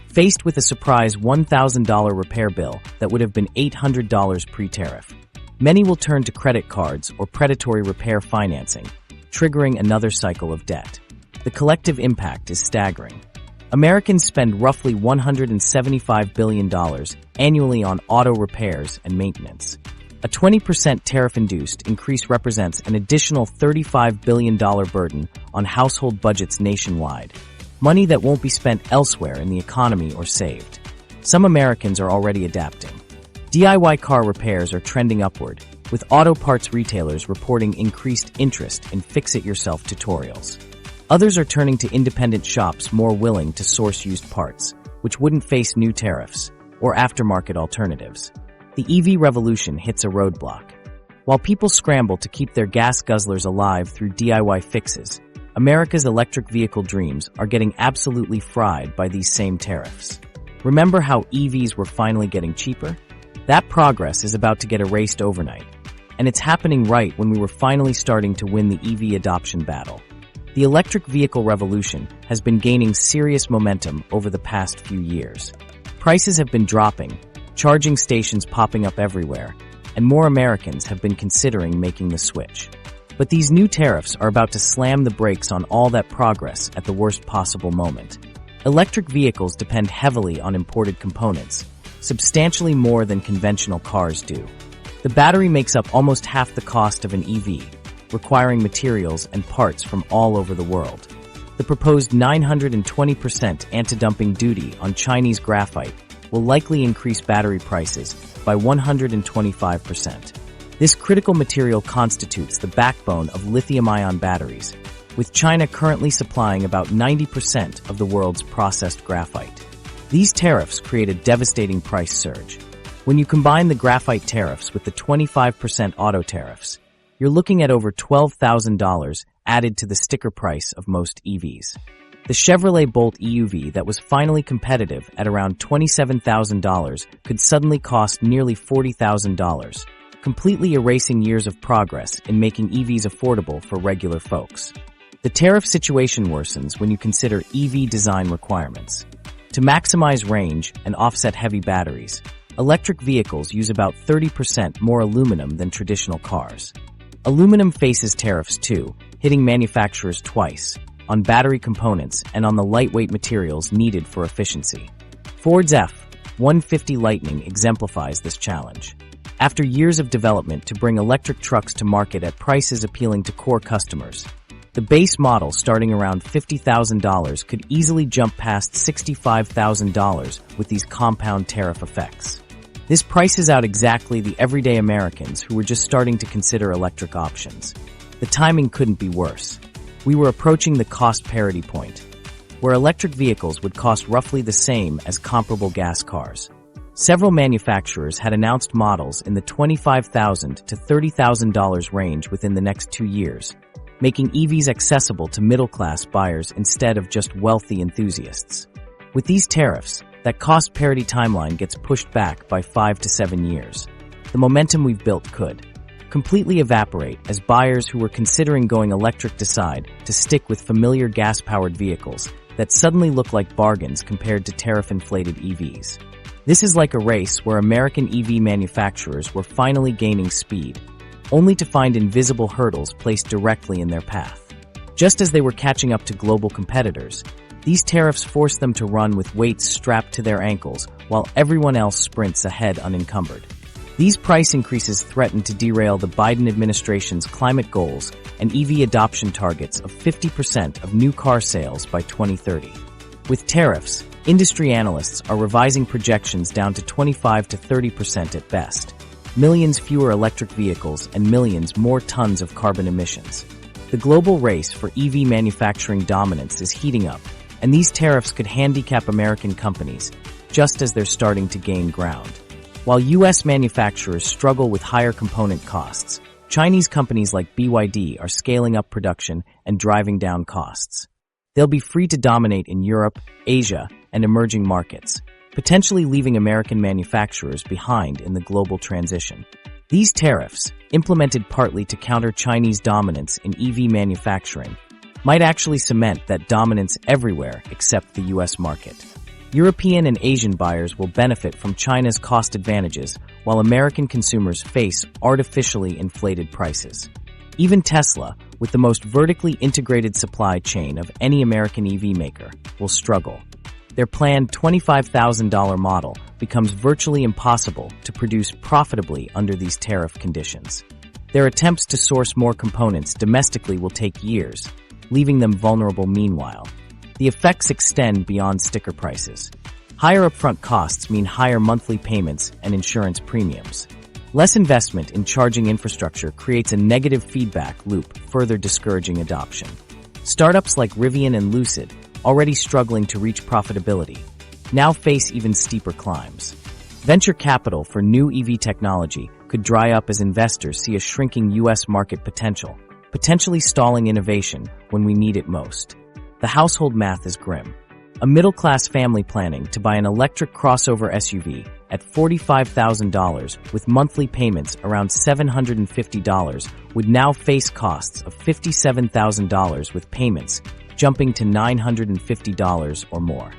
Faced with a surprise $1,000 repair bill that would have been $800 pre-tariff, many will turn to credit cards or predatory repair financing, triggering another cycle of debt. The collective impact is staggering. Americans spend roughly $175 billion annually on auto repairs and maintenance. A 20% tariff-induced increase represents an additional $35 billion burden on household budgets nationwide, money that won't be spent elsewhere in the economy or saved. Some Americans are already adapting. DIY car repairs are trending upward, with auto parts retailers reporting increased interest in fix-it-yourself tutorials. Others are turning to independent shops more willing to source used parts, which wouldn't face new tariffs, or aftermarket alternatives. The EV revolution hits a roadblock. While people scramble to keep their gas guzzlers alive through DIY fixes, America's electric vehicle dreams are getting absolutely fried by these same tariffs. Remember how EVs were finally getting cheaper? That progress is about to get erased overnight. and it's happening right when we were finally starting to win the EV adoption battle. The electric vehicle revolution has been gaining serious momentum over the past few years. Prices have been dropping, charging stations popping up everywhere, and more Americans have been considering making the switch. But these new tariffs are about to slam the brakes on all that progress at the worst possible moment. Electric vehicles depend heavily on imported components, substantially more than conventional cars do. The battery makes up almost half the cost of an EV, requiring materials and parts from all over the world. The proposed 920% anti-dumping duty on Chinese graphite will likely increase battery prices by 125%. This critical material constitutes the backbone of lithium-ion batteries, with China currently supplying about 90% of the world's processed graphite. These tariffs create a devastating price surge. When you combine the graphite tariffs with the 25% auto tariffs, you're looking at over $12,000 added to the sticker price of most EVs. The Chevrolet Bolt EUV that was finally competitive at around $27,000 could suddenly cost nearly $40,000, completely erasing years of progress in making EVs affordable for regular folks. The tariff situation worsens when you consider EV design requirements. To maximize range and offset heavy batteries, electric vehicles use about 30% more aluminum than traditional cars. Aluminum faces tariffs too, hitting manufacturers twice, on battery components and on the lightweight materials needed for efficiency. Ford's F-150 Lightning exemplifies this challenge. After years of development to bring electric trucks to market at prices appealing to core customers, the base model starting around $50,000 could easily jump past $65,000 with these compound tariff effects. This prices out exactly the everyday Americans who were just starting to consider electric options. The timing couldn't be worse. We were approaching the cost parity point, where electric vehicles would cost roughly the same as comparable gas cars. Several manufacturers had announced models in the $25,000 to $30,000 range within the next 2 years, making EVs accessible to middle-class buyers instead of just wealthy enthusiasts. With these tariffs, that cost parity timeline gets pushed back by 5 to 7 years. The momentum we've built could completely evaporate as buyers who were considering going electric decide to stick with familiar gas-powered vehicles that suddenly look like bargains compared to tariff-inflated EVs. This is like a race where American EV manufacturers were finally gaining speed, only to find invisible hurdles placed directly in their path. Just as they were catching up to global competitors, these tariffs forced them to run with weights strapped to their ankles while everyone else sprints ahead unencumbered. These price increases threaten to derail the Biden administration's climate goals and EV adoption targets of 50% of new car sales by 2030. With tariffs, industry analysts are revising projections down to 25 to 30% at best. Millions fewer electric vehicles and millions more tons of carbon emissions. The global race for EV manufacturing dominance is heating up, and these tariffs could handicap American companies just as they're starting to gain ground. While U.S. manufacturers struggle with higher component costs, Chinese companies like BYD are scaling up production and driving down costs. They'll be free to dominate in Europe, Asia, and emerging markets, potentially leaving American manufacturers behind in the global transition. These tariffs, implemented partly to counter Chinese dominance in EV manufacturing, might actually cement that dominance everywhere except the U.S. market. European and Asian buyers will benefit from China's cost advantages, while American consumers face artificially inflated prices. Even Tesla, with the most vertically integrated supply chain of any American EV maker, will struggle. Their planned $25,000 model becomes virtually impossible to produce profitably under these tariff conditions. Their attempts to source more components domestically will take years, leaving them vulnerable meanwhile. The effects extend beyond sticker prices. Higher upfront costs mean higher monthly payments and insurance premiums. Less investment in charging infrastructure creates a negative feedback loop, further discouraging adoption. Startups like Rivian and Lucid, already struggling to reach profitability, now face even steeper climbs. Venture capital for new EV technology could dry up as investors see a shrinking U.S. market potential, potentially stalling innovation when we need it most. The household math is grim. A middle-class family planning to buy an electric crossover SUV at $45,000 with monthly payments around $750 would now face costs of $57,000 with payments jumping to $950 or more.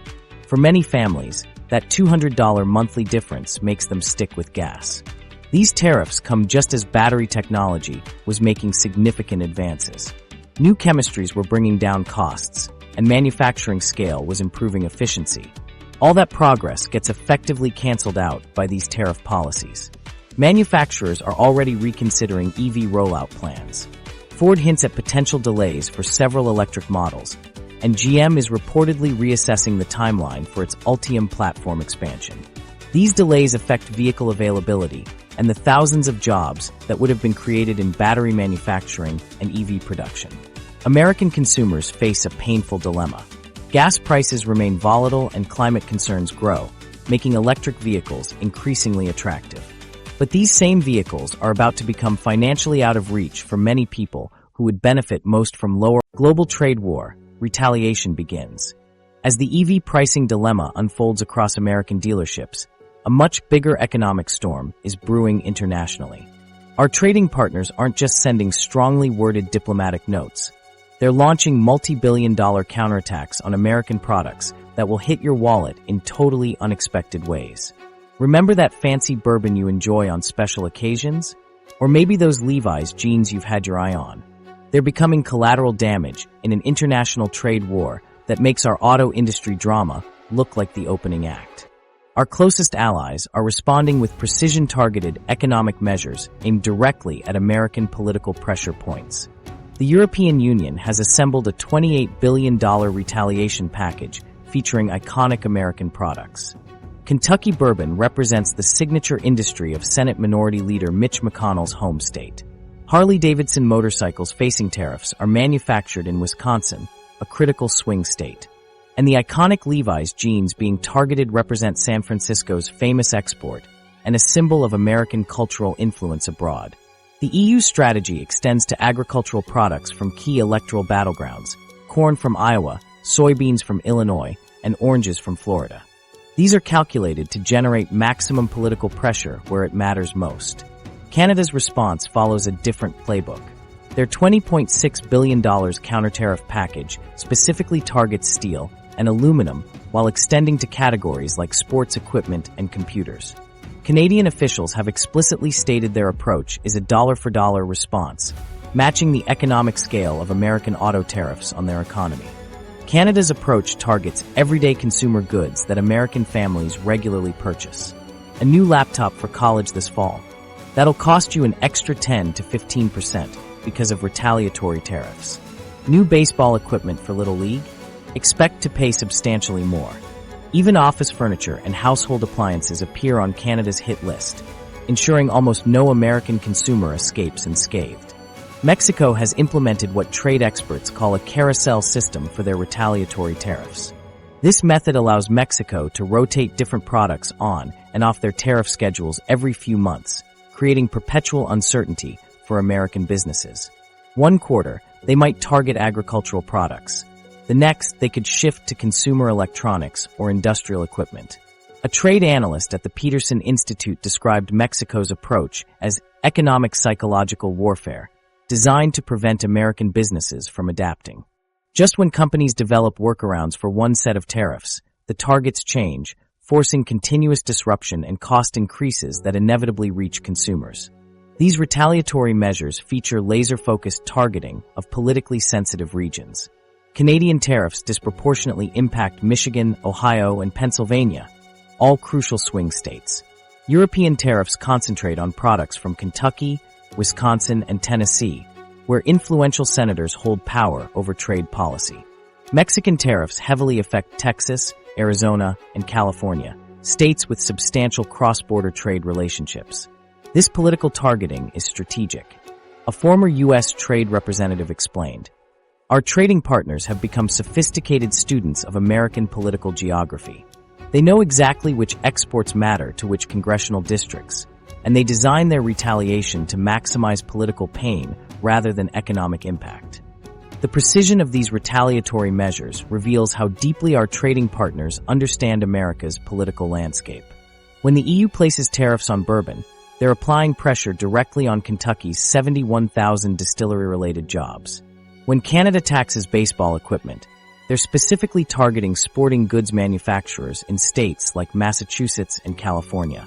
For many families, that $200 monthly difference makes them stick with gas. These tariffs come just as battery technology was making significant advances. New chemistries were bringing down costs, and manufacturing scale was improving efficiency. All that progress gets effectively canceled out by these tariff policies. Manufacturers are already reconsidering EV rollout plans. Ford hints at potential delays for several electric models, and GM is reportedly reassessing the timeline for its Ultium platform expansion. These delays affect vehicle availability and the thousands of jobs that would have been created in battery manufacturing and EV production. American consumers face a painful dilemma. Gas prices remain volatile and climate concerns grow, making electric vehicles increasingly attractive. But these same vehicles are about to become financially out of reach for many people who would benefit most from lower global trade war. Retaliation begins. As the EV pricing dilemma unfolds across American dealerships, a much bigger economic storm is brewing internationally. Our trading partners aren't just sending strongly worded diplomatic notes. They're launching multi-billion-dollar counterattacks on American products that will hit your wallet in totally unexpected ways. Remember that fancy bourbon you enjoy on special occasions? Or maybe those Levi's jeans you've had your eye on? They're becoming collateral damage in an international trade war that makes our auto industry drama look like the opening act. Our closest allies are responding with precision-targeted economic measures aimed directly at American political pressure points. The European Union has assembled a $28 billion retaliation package featuring iconic American products. Kentucky bourbon represents the signature industry of Senate Minority Leader Mitch McConnell's home state. Harley-Davidson motorcycles facing tariffs are manufactured in Wisconsin, a critical swing state. And the iconic Levi's jeans being targeted represent San Francisco's famous export and a symbol of American cultural influence abroad. The EU strategy extends to agricultural products from key electoral battlegrounds: corn from Iowa, soybeans from Illinois, and oranges from Florida. These are calculated to generate maximum political pressure where it matters most. Canada's response follows a different playbook. Their $20.6 billion counter-tariff package specifically targets steel and aluminum while extending to categories like sports equipment and computers. Canadian officials have explicitly stated their approach is a dollar-for-dollar response, matching the economic scale of American auto tariffs on their economy. Canada's approach targets everyday consumer goods that American families regularly purchase. A new laptop for college this fall. That'll cost you an extra 10 to 15% because of retaliatory tariffs. New baseball equipment for Little League? Expect to pay substantially more. Even office furniture and household appliances appear on Canada's hit list, ensuring almost no American consumer escapes unscathed. Mexico has implemented what trade experts call a carousel system for their retaliatory tariffs. This method allows Mexico to rotate different products on and off their tariff schedules every few months, creating perpetual uncertainty for American businesses. One quarter, they might target agricultural products. The next, they could shift to consumer electronics or industrial equipment. A trade analyst at the Peterson Institute described Mexico's approach as economic psychological warfare, designed to prevent American businesses from adapting. Just when companies develop workarounds for one set of tariffs, the targets change, forcing continuous disruption and cost increases that inevitably reach consumers. These retaliatory measures feature laser-focused targeting of politically sensitive regions. Canadian tariffs disproportionately impact Michigan, Ohio, and Pennsylvania, all crucial swing states. European tariffs concentrate on products from Kentucky, Wisconsin, and Tennessee, where influential senators hold power over trade policy. Mexican tariffs heavily affect Texas, Arizona, and California, states with substantial cross-border trade relationships. This political targeting is strategic. A former U.S. trade representative explained, "Our trading partners have become sophisticated students of American political geography. They know exactly which exports matter to which congressional districts, and they design their retaliation to maximize political pain rather than economic impact." The precision of these retaliatory measures reveals how deeply our trading partners understand America's political landscape. When the EU places tariffs on bourbon, they're applying pressure directly on Kentucky's 71,000 distillery-related jobs. When Canada taxes baseball equipment, they're specifically targeting sporting goods manufacturers in states like Massachusetts and California.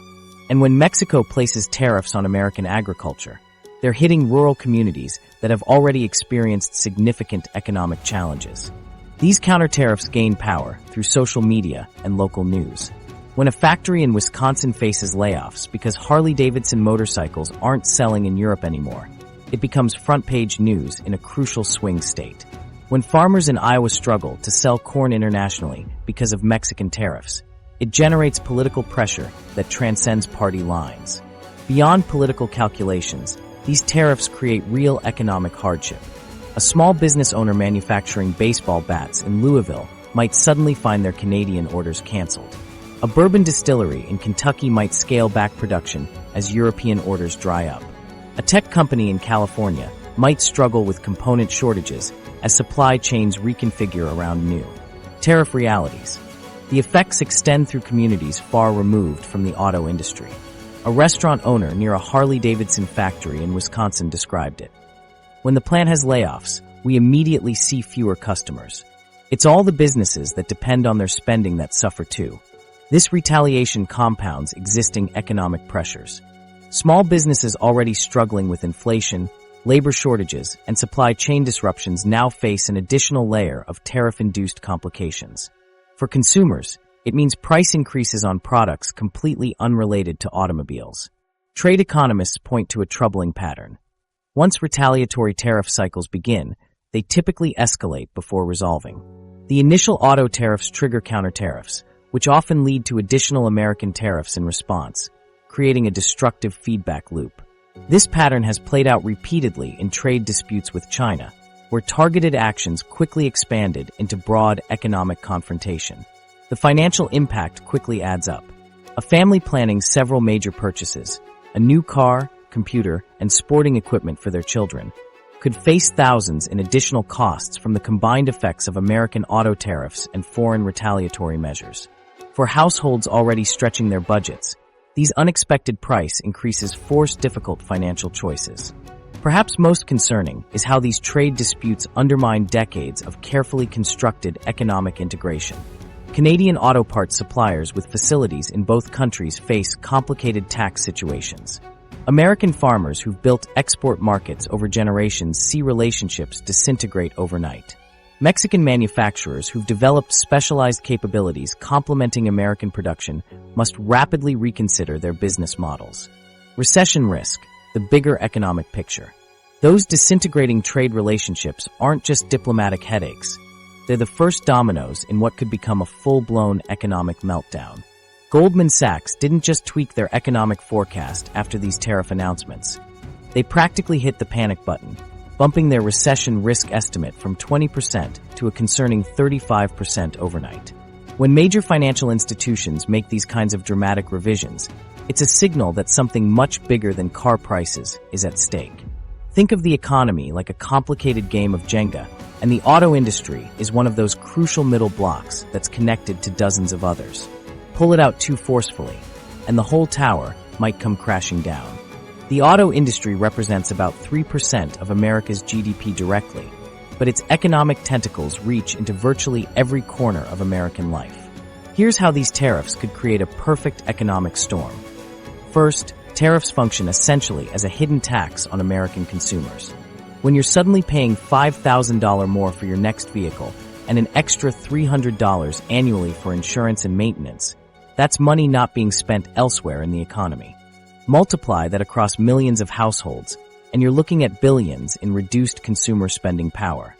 And when Mexico places tariffs on American agriculture, they're hitting rural communities that have already experienced significant economic challenges. These counter-tariffs gain power through social media and local news. When a factory in Wisconsin faces layoffs because Harley-Davidson motorcycles aren't selling in Europe anymore, it becomes front-page news in a crucial swing state. When farmers in Iowa struggle to sell corn internationally because of Mexican tariffs, it generates political pressure that transcends party lines. Beyond political calculations, these tariffs create real economic hardship. A small business owner manufacturing baseball bats in Louisville might suddenly find their Canadian orders canceled. A bourbon distillery in Kentucky might scale back production as European orders dry up. A tech company in California might struggle with component shortages as supply chains reconfigure around new tariff realities. The effects extend through communities far removed from the auto industry. A restaurant owner near a Harley-Davidson factory in Wisconsin described it. When the plant has layoffs, we immediately see fewer customers. It's all the businesses that depend on their spending that suffer too. This retaliation compounds existing economic pressures. Small businesses already struggling with inflation, labor shortages, and supply chain disruptions now face an additional layer of tariff-induced complications. For consumers, it means price increases on products completely unrelated to automobiles. Trade economists point to a troubling pattern. Once retaliatory tariff cycles begin, they typically escalate before resolving. The initial auto tariffs trigger counter-tariffs, which often lead to additional American tariffs in response, creating a destructive feedback loop. This pattern has played out repeatedly in trade disputes with China, where targeted actions quickly expanded into broad economic confrontation. The financial impact quickly adds up. A family planning several major purchases, a new car, computer, and sporting equipment for their children, could face thousands in additional costs from the combined effects of American auto tariffs and foreign retaliatory measures. For households already stretching their budgets, these unexpected price increases force difficult financial choices. Perhaps most concerning is how these trade disputes undermine decades of carefully constructed economic integration. Canadian auto parts suppliers with facilities in both countries face complicated tax situations. American farmers who've built export markets over generations see relationships disintegrate overnight. Mexican manufacturers who've developed specialized capabilities complementing American production must rapidly reconsider their business models. Recession risk, the bigger economic picture. Those disintegrating trade relationships aren't just diplomatic headaches. They're the first dominoes in what could become a full-blown economic meltdown. Goldman Sachs didn't just tweak their economic forecast after these tariff announcements. They practically hit the panic button, bumping their recession risk estimate from 20% to a concerning 35% overnight. When major financial institutions make these kinds of dramatic revisions, it's a signal that something much bigger than car prices is at stake. Think of the economy like a complicated game of Jenga, and the auto industry is one of those crucial middle blocks that's connected to dozens of others. Pull it out too forcefully, and the whole tower might come crashing down. The auto industry represents about 3% of America's GDP directly, but its economic tentacles reach into virtually every corner of American life. Here's how these tariffs could create a perfect economic storm. First, tariffs function essentially as a hidden tax on American consumers. When you're suddenly paying $5,000 more for your next vehicle and an extra $300 annually for insurance and maintenance, that's money not being spent elsewhere in the economy. Multiply that across millions of households, and you're looking at billions in reduced consumer spending power.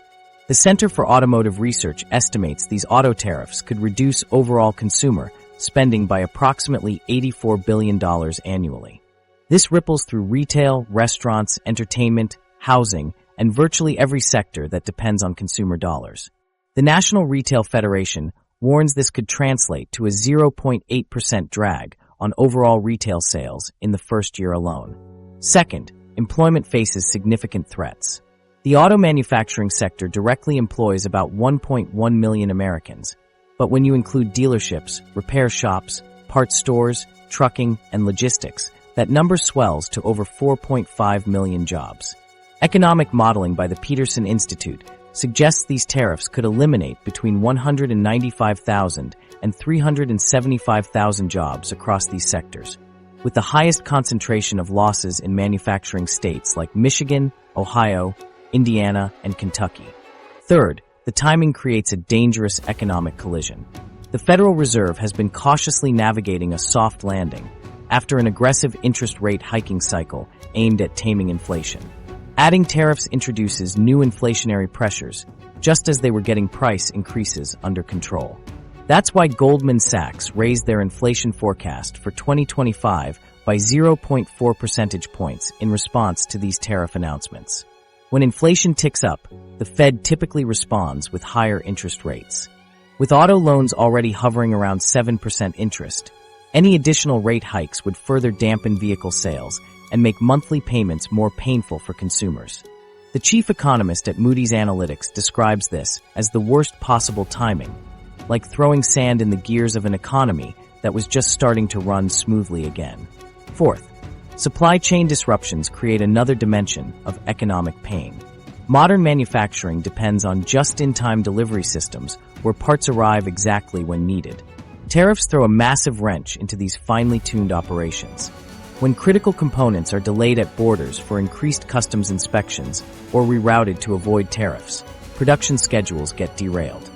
The Center for Automotive Research estimates these auto tariffs could reduce overall consumer spending by approximately $84 billion annually. This ripples through retail, restaurants, entertainment, housing, and virtually every sector that depends on consumer dollars. The National Retail Federation warns this could translate to a 0.8% drag on overall retail sales in the first year alone. Second, employment faces significant threats. The auto manufacturing sector directly employs about 1.1 million Americans, but when you include dealerships, repair shops, parts stores, trucking, and logistics, that number swells to over 4.5 million jobs. Economic modeling by the Peterson Institute suggests these tariffs could eliminate between 195,000 and 375,000 jobs across these sectors, with the highest concentration of losses in manufacturing states like Michigan, Ohio, Indiana, and Kentucky. Third, the timing creates a dangerous economic collision. The Federal Reserve has been cautiously navigating a soft landing after an aggressive interest rate hiking cycle aimed at taming inflation. Adding tariffs introduces new inflationary pressures, just as they were getting price increases under control. That's why Goldman Sachs raised their inflation forecast for 2025 by 0.4 percentage points in response to these tariff announcements. When inflation ticks up, the Fed typically responds with higher interest rates. With auto loans already hovering around 7% interest, any additional rate hikes would further dampen vehicle sales and make monthly payments more painful for consumers. The chief economist at Moody's Analytics describes this as the worst possible timing, like throwing sand in the gears of an economy that was just starting to run smoothly again. Fourth, supply chain disruptions create another dimension of economic pain. Modern manufacturing depends on just-in-time delivery systems where parts arrive exactly when needed. Tariffs throw a massive wrench into these finely tuned operations. When critical components are delayed at borders for increased customs inspections or rerouted to avoid tariffs, production schedules get derailed.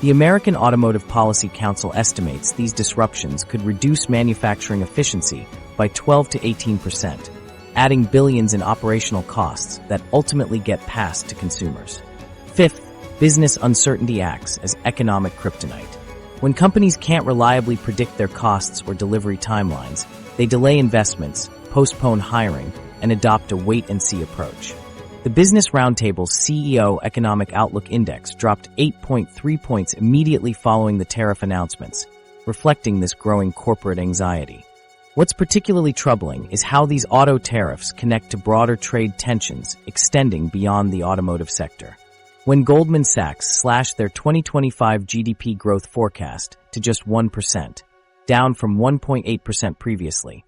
The American Automotive Policy Council estimates these disruptions could reduce manufacturing efficiency by 12 to 18%, adding billions in operational costs that ultimately get passed to consumers. Fifth, business uncertainty acts as economic kryptonite. When companies can't reliably predict their costs or delivery timelines, they delay investments, postpone hiring, and adopt a wait-and-see approach. The Business Roundtable's CEO Economic Outlook Index dropped 8.3 points immediately following the tariff announcements, reflecting this growing corporate anxiety. What's particularly troubling is how these auto tariffs connect to broader trade tensions extending beyond the automotive sector. When Goldman Sachs slashed their 2025 GDP growth forecast to just 1%, down from 1.8% previously,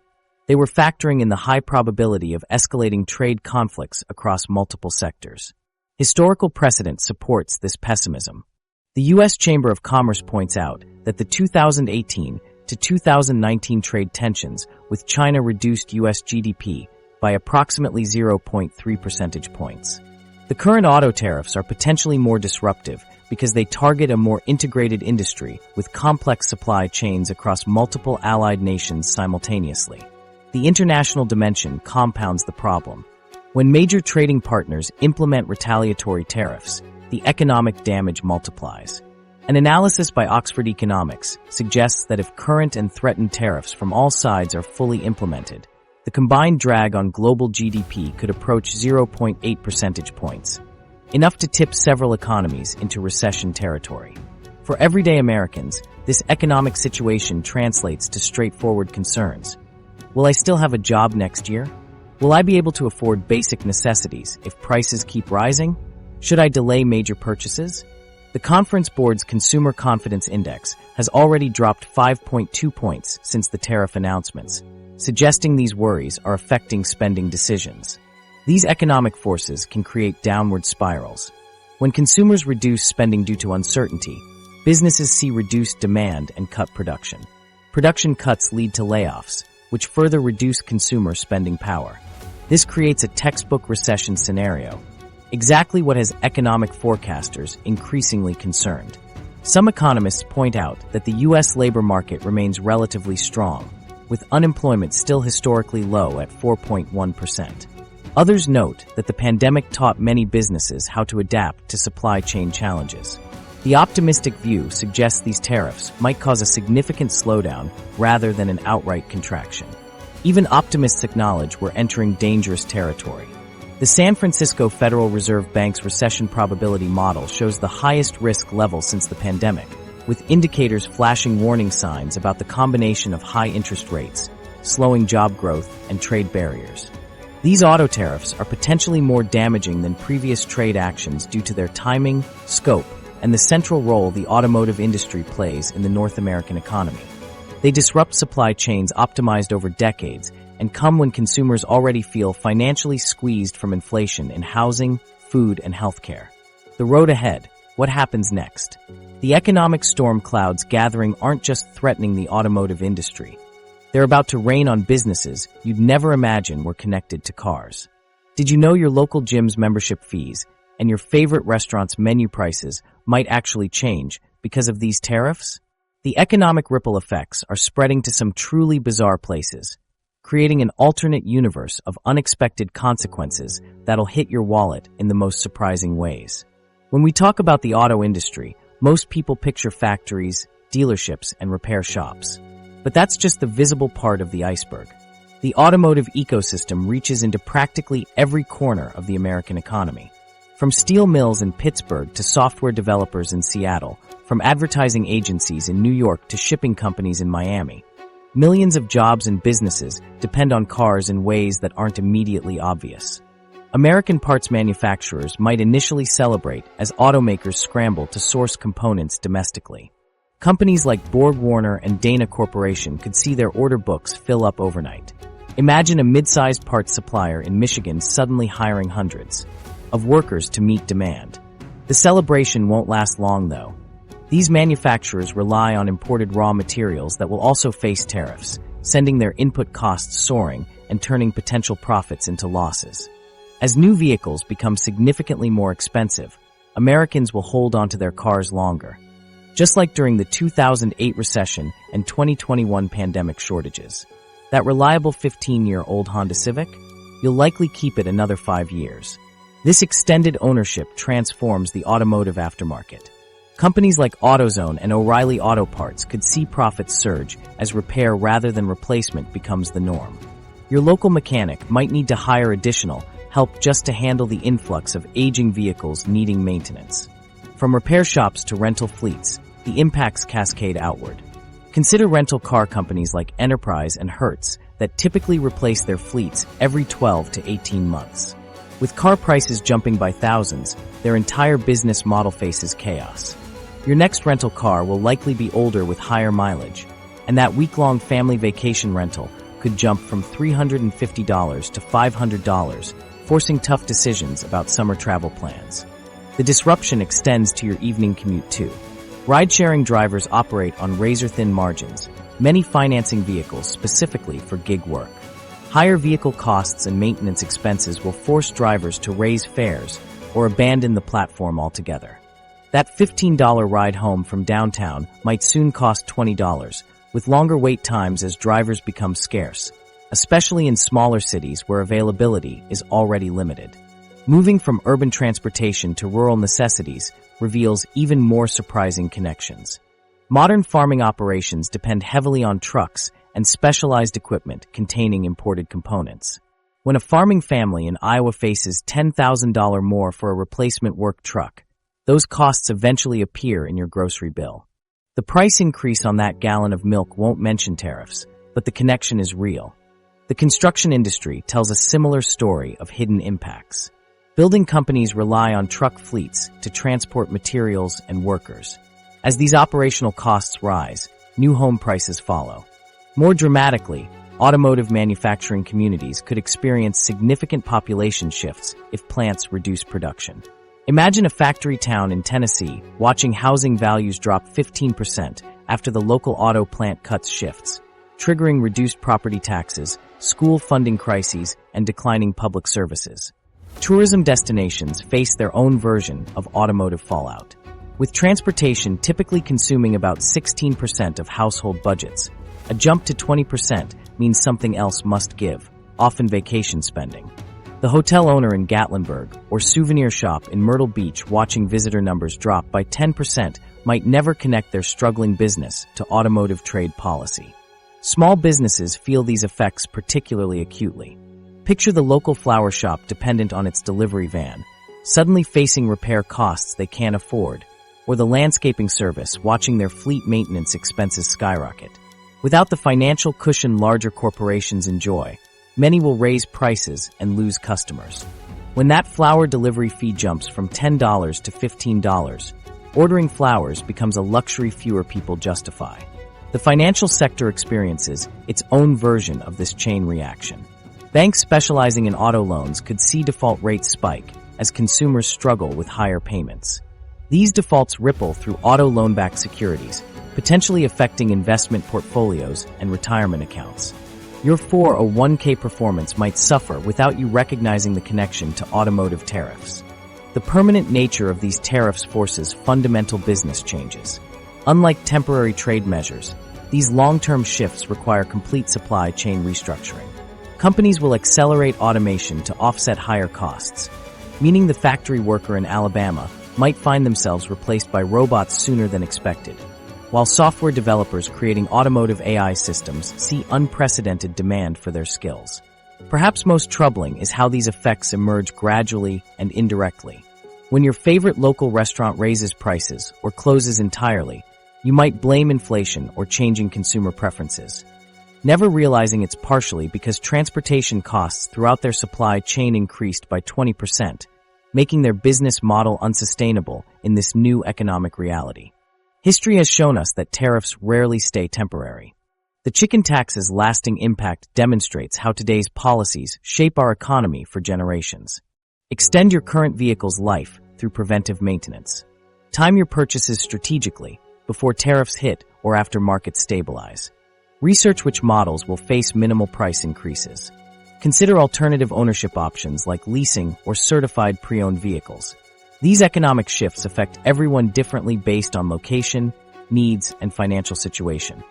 they were factoring in the high probability of escalating trade conflicts across multiple sectors. Historical precedent supports this pessimism. The U.S. Chamber of Commerce points out that the 2018 to 2019 trade tensions with China reduced U.S. GDP by approximately 0.3 percentage points. The current auto tariffs are potentially more disruptive because they target a more integrated industry with complex supply chains across multiple allied nations simultaneously. The international dimension compounds the problem. When major trading partners implement retaliatory tariffs, the economic damage multiplies. An analysis by Oxford Economics suggests that if current and threatened tariffs from all sides are fully implemented, the combined drag on global GDP could approach 0.8 percentage points, enough to tip several economies into recession territory. For everyday Americans, this economic situation translates to straightforward concerns. Will I still have a job next year? Will I be able to afford basic necessities if prices keep rising? Should I delay major purchases? The Conference Board's Consumer Confidence Index has already dropped 5.2 points since the tariff announcements, suggesting these worries are affecting spending decisions. These economic forces can create downward spirals. When consumers reduce spending due to uncertainty, businesses see reduced demand and cut production. Production cuts lead to layoffs, which further reduce consumer spending power. This creates a textbook recession scenario, exactly what has economic forecasters increasingly concerned. Some economists point out that the U.S. labor market remains relatively strong, with unemployment still historically low at 4.1%. Others note that the pandemic taught many businesses how to adapt to supply chain challenges. The optimistic view suggests these tariffs might cause a significant slowdown rather than an outright contraction. Even optimists acknowledge we're entering dangerous territory. The San Francisco Federal Reserve Bank's recession probability model shows the highest risk level since the pandemic, with indicators flashing warning signs about the combination of high interest rates, slowing job growth, and trade barriers. These auto tariffs are potentially more damaging than previous trade actions due to their timing, scope, and the central role the automotive industry plays in the North American economy. They disrupt supply chains optimized over decades and come when consumers already feel financially squeezed from inflation in housing, food, and healthcare. The road ahead. What happens next? The economic storm clouds gathering aren't just threatening the automotive industry. They're about to rain on businesses you'd never imagine were connected to cars. Did you know your local gym's membership fees and your favorite restaurant's menu prices might actually change because of these tariffs? The economic ripple effects are spreading to some truly bizarre places, creating an alternate universe of unexpected consequences that'll hit your wallet in the most surprising ways. When we talk about the auto industry, most people picture factories, dealerships, and repair shops. But that's just the visible part of the iceberg. The automotive ecosystem reaches into practically every corner of the American economy. From steel mills in Pittsburgh to software developers in Seattle, from advertising agencies in New York to shipping companies in Miami, millions of jobs and businesses depend on cars in ways that aren't immediately obvious. American parts manufacturers might initially celebrate as automakers scramble to source components domestically. Companies like BorgWarner and Dana Corporation could see their order books fill up overnight. Imagine a mid-sized parts supplier in Michigan suddenly hiring hundreds of workers to meet demand. The celebration won't last long, though. These manufacturers rely on imported raw materials that will also face tariffs, sending their input costs soaring and turning potential profits into losses. As new vehicles become significantly more expensive, Americans will hold onto their cars longer. Just like during the 2008 recession and 2021 pandemic shortages. That reliable 15-year-old Honda Civic? You'll likely keep it another 5 years. This extended ownership transforms the automotive aftermarket. Companies like AutoZone and O'Reilly Auto Parts could see profits surge as repair rather than replacement becomes the norm. Your local mechanic might need to hire additional help just to handle the influx of aging vehicles needing maintenance. From repair shops to rental fleets, the impacts cascade outward. Consider rental car companies like Enterprise and Hertz that typically replace their fleets every 12 to 18 months. With car prices jumping by thousands, their entire business model faces chaos. Your next rental car will likely be older with higher mileage, and that week-long family vacation rental could jump from $350 to $500, forcing tough decisions about summer travel plans. The disruption extends to your evening commute too. Ride-sharing drivers operate on razor-thin margins, many financing vehicles specifically for gig work. Higher vehicle costs and maintenance expenses will force drivers to raise fares or abandon the platform altogether. That $15 ride home from downtown might soon cost $20, with longer wait times as drivers become scarce, especially in smaller cities where availability is already limited. Moving from urban transportation to rural necessities reveals even more surprising connections. Modern farming operations depend heavily on trucks and specialized equipment containing imported components. When a farming family in Iowa faces $10,000 more for a replacement work truck, those costs eventually appear in your grocery bill. The price increase on that gallon of milk won't mention tariffs, but the connection is real. The construction industry tells a similar story of hidden impacts. Building companies rely on truck fleets to transport materials and workers. As these operational costs rise, new home prices follow. More dramatically, automotive manufacturing communities could experience significant population shifts if plants reduce production. Imagine a factory town in Tennessee watching housing values drop 15% after the local auto plant cuts shifts, triggering reduced property taxes, school funding crises, and declining public services. Tourism destinations face their own version of automotive fallout. With transportation typically consuming about 16% of household budgets, a jump to 20% means something else must give, often vacation spending. The hotel owner in Gatlinburg or souvenir shop in Myrtle Beach watching visitor numbers drop by 10% might never connect their struggling business to automotive trade policy. Small businesses feel these effects particularly acutely. Picture the local flower shop dependent on its delivery van, suddenly facing repair costs they can't afford, or the landscaping service watching their fleet maintenance expenses skyrocket. Without the financial cushion larger corporations enjoy, many will raise prices and lose customers. When that flower delivery fee jumps from $10 to $15, ordering flowers becomes a luxury fewer people justify. The financial sector experiences its own version of this chain reaction. Banks specializing in auto loans could see default rates spike as consumers struggle with higher payments. These defaults ripple through auto loan-backed securities, potentially affecting investment portfolios and retirement accounts. Your 401k performance might suffer without you recognizing the connection to automotive tariffs. The permanent nature of these tariffs forces fundamental business changes. Unlike temporary trade measures, these long-term shifts require complete supply chain restructuring. Companies will accelerate automation to offset higher costs, meaning the factory worker in Alabama might find themselves replaced by robots sooner than expected, while software developers creating automotive AI systems see unprecedented demand for their skills. Perhaps most troubling is how these effects emerge gradually and indirectly. When your favorite local restaurant raises prices or closes entirely, you might blame inflation or changing consumer preferences, never realizing it's partially because transportation costs throughout their supply chain increased by 20%, making their business model unsustainable in this new economic reality. History has shown us that tariffs rarely stay temporary. The chicken tax's lasting impact demonstrates how today's policies shape our economy for generations. Extend your current vehicle's life through preventive maintenance. Time your purchases strategically before tariffs hit or after markets stabilize. Research which models will face minimal price increases. Consider alternative ownership options like leasing or certified pre-owned vehicles. These economic shifts affect everyone differently based on location, needs, and financial situation.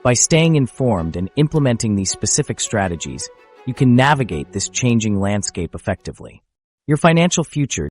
By staying informed and implementing these specific strategies, you can navigate this changing landscape effectively. Your financial future